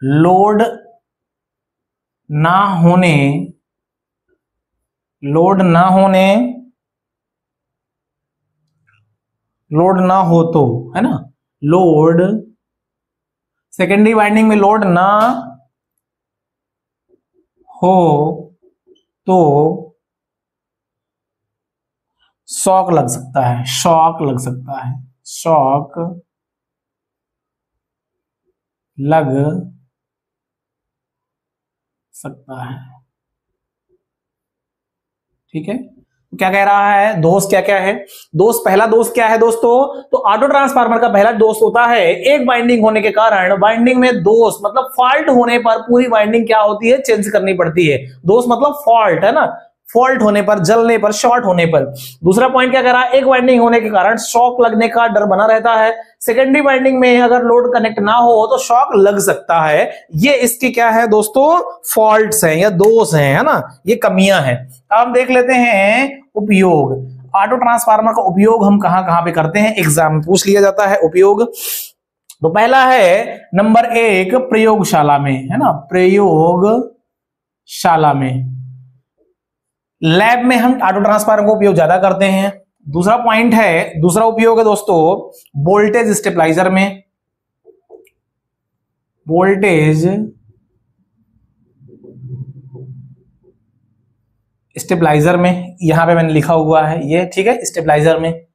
लोड ना हो तो, है ना, सेकेंडरी वाइंडिंग में लोड ना हो तो शॉक लग सकता है, शॉक लग सकता है। ठीक है, क्या कह रहा है, दोष क्या क्या है, पहला दोष क्या है दोस्तों, तो ऑटो ट्रांसफार्मर का पहला दोष होता है एक वाइंडिंग होने के कारण वाइंडिंग में दोष मतलब फॉल्ट होने पर पूरी वाइंडिंग क्या होती है, चेंज करनी पड़ती है। दोष मतलब फॉल्ट, है ना, फॉल्ट होने पर, जलने पर, शॉर्ट होने पर। दूसरा पॉइंट क्या कह रहा है, एक वाइंडिंग होने के कारण शॉक लगने का डर बना रहता है। सेकेंडरी वाइंडिंग में अगर लोड कनेक्ट ना हो तो शॉक लग सकता है। ये इसके क्या है दोस्तों, फॉल्ट्स हैं या दोष हैं, है ना, ये कमियां हैं। अब हम देख लेते हैं उपयोग। ऑटो ट्रांसफार्मर का उपयोग हम कहां कहां पे करते हैं, एग्जाम में पूछ लिया जाता है उपयोग। तो पहला है नंबर 1 प्रयोगशाला में, है ना, प्रयोगशाला में, लैब में हम ऑटो ट्रांसफार्मर का उपयोग ज्यादा करते हैं। दूसरा पॉइंट है, दूसरा उपयोग है दोस्तों वोल्टेज स्टेबलाइजर में, वोल्टेज स्टेबलाइजर में, यहां पे मैंने लिखा हुआ है ये, ठीक है, स्टेबलाइजर में।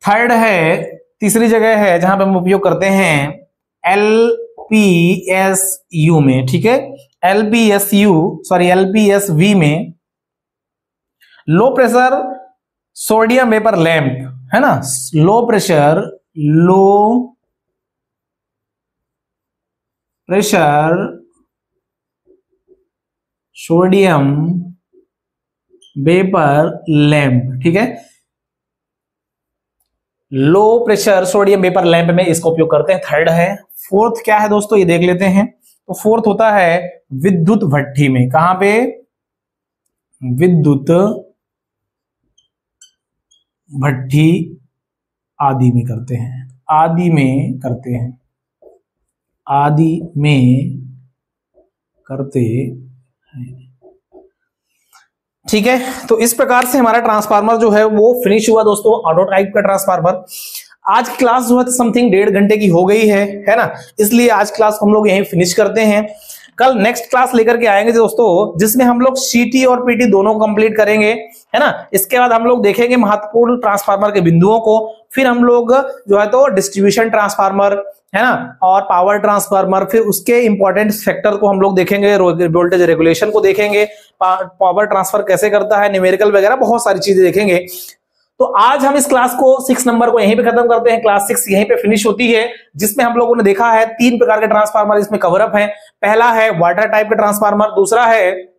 थर्ड है, तीसरी जगह है जहां पे हम उपयोग करते हैं LPSU में, ठीक है, LPSV में, low pressure sodium vapour lamp, है ना, low pressure sodium vapour lamp, ठीक है, low pressure sodium vapour lamp में इसका उपयोग करते हैं। थर्ड है। फोर्थ क्या है दोस्तों, ये देख लेते हैं। तो फोर्थ होता है विद्युत भट्ठी में, कहां पे, विद्युत भट्ठी आदि में करते हैं, आदि में करते हैं। ठीक है, तो इस प्रकार से हमारा ट्रांसफार्मर जो है वो फिनिश हुआ दोस्तों, ऑटो टाइप का ट्रांसफार्मर। आज क्लास जो है समथिंग 1.5 घंटे की हो गई है ना, इसलिए आज क्लास हम लोग यहीं फिनिश करते हैं। कल नेक्स्ट क्लास लेकर के आएंगे दोस्तों, जिसमें हम लोग सीटी और पीटी दोनों कंप्लीट करेंगे, है ना। इसके बाद हम लोग देखेंगे महत्वपूर्ण ट्रांसफार्मर के बिंदुओं को, फिर हम लोग जो है तो डिस्ट्रीब्यूशन ट्रांसफार्मर, है ना, और पावर ट्रांसफार्मर, फिर उसके इंपॉर्टेंट फैक्टर को हम लोग देखेंगे, वोल्टेज रेगुलेशन को देखेंगे, पावर ट्रांसफर कैसे करता है, न्यूमेरिकल वगैरह बहुत सारी चीजें देखेंगे। तो आज हम इस क्लास को 6 नंबर को यहीं पे खत्म करते हैं। क्लास 6 यहीं पे फिनिश होती है, जिसमें हम लोगों ने देखा है 3 प्रकार के ट्रांसफार्मर इसमें कवर अप है। पहला है वाटर टाइप का ट्रांसफार्मर, दूसरा है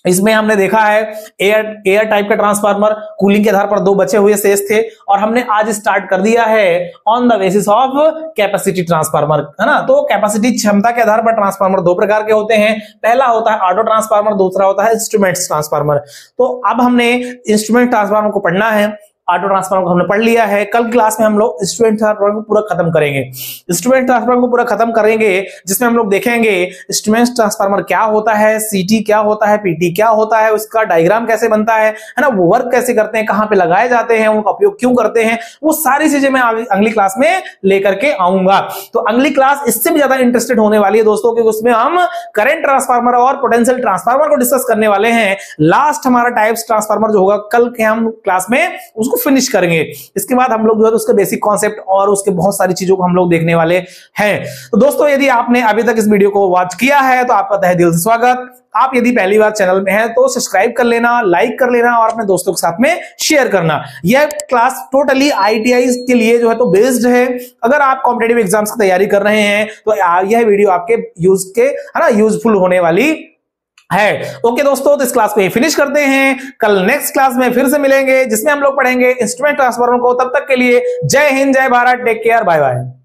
इसमें हमने देखा है एयर टाइप का ट्रांसफार्मर, कूलिंग के आधार पर 2 बचे हुए शेष थे, और हमने आज स्टार्ट कर दिया है on the basis of capacity transformer, है ना। तो कैपेसिटी क्षमता के आधार पर ट्रांसफार्मर 2 प्रकार के होते हैं। पहला होता है ऑटो ट्रांसफार्मर, दूसरा होता है इंस्ट्रूमेंट्स ट्रांसफार्मर। तो अब हमने इंस्ट्रूमेंट ट्रांसफार्मर को पढ़ना है, ऑटो ट्रांसफार्मर को हमने पढ़ लिया है। कल क्लास में हम लोग इंस्ट्रूमेंट ट्रांसफार्मर को पूरा खत्म करेंगे, इंस्ट्रूमेंट ट्रांसफार्मर को पूरा खत्म करेंगे, जिसमें हम लोग देखेंगे इंस्ट्रूमेंट ट्रांसफार्मर क्या होता है, सीटी क्या होता है, पीटी क्या होता है, उसका डायग्राम कैसे बनता है ना, वो वर्क कैसे करते हैं, कहां पे लगाए जाते हैं, उनका उपयोग क्यों करते हैं, वो सारी चीजें मैं अगली क्लास में लेकर के आऊंगा। तो अगली क्लास इससे भी ज्यादा इंटरेस्टेड होने वाली है दोस्तों, क्योंकि उसमें हम करंट ट्रांसफार्मर और पोटेंशियल ट्रांसफार्मर को डिस्कस करने वाले हैं। लास्ट हमारा टाइप्स ट्रांसफार्मर जो होगा कल के हम क्लास में उसको फिनिश करेंगे। इसके बाद हम लोग जो है उसके बेसिक कॉन्सेप्ट और उसके बहुत सारी चीजों को हम लोग देखने वाले हैं। तो दोस्तों, यदि आपने अभी तक इस वीडियो को वॉच किया है तो आपका तहे दिल से स्वागत। आप यदि पहली बार चैनल में हैं तो सब्सक्राइब कर लेना, लाइक कर लेना और अपने दोस्तों के साथ में शेयर करना। यह क्लास टोटली ITI के लिए जो है तो बेस्ड है। अगर आप कॉम्पिटिटिव एग्जाम्स की तैयारी कर रहे हैं तो यह वीडियो आपके यूजफुल होने वाली है। ओके दोस्तों, तो इस क्लास को फिनिश करते हैं। कल नेक्स्ट क्लास में फिर से मिलेंगे जिसमें हम लोग पढ़ेंगे इंस्ट्रूमेंट ट्रांसफार्मर को। तब तक के लिए जय हिंद, जय Bharat, take care, bye bye.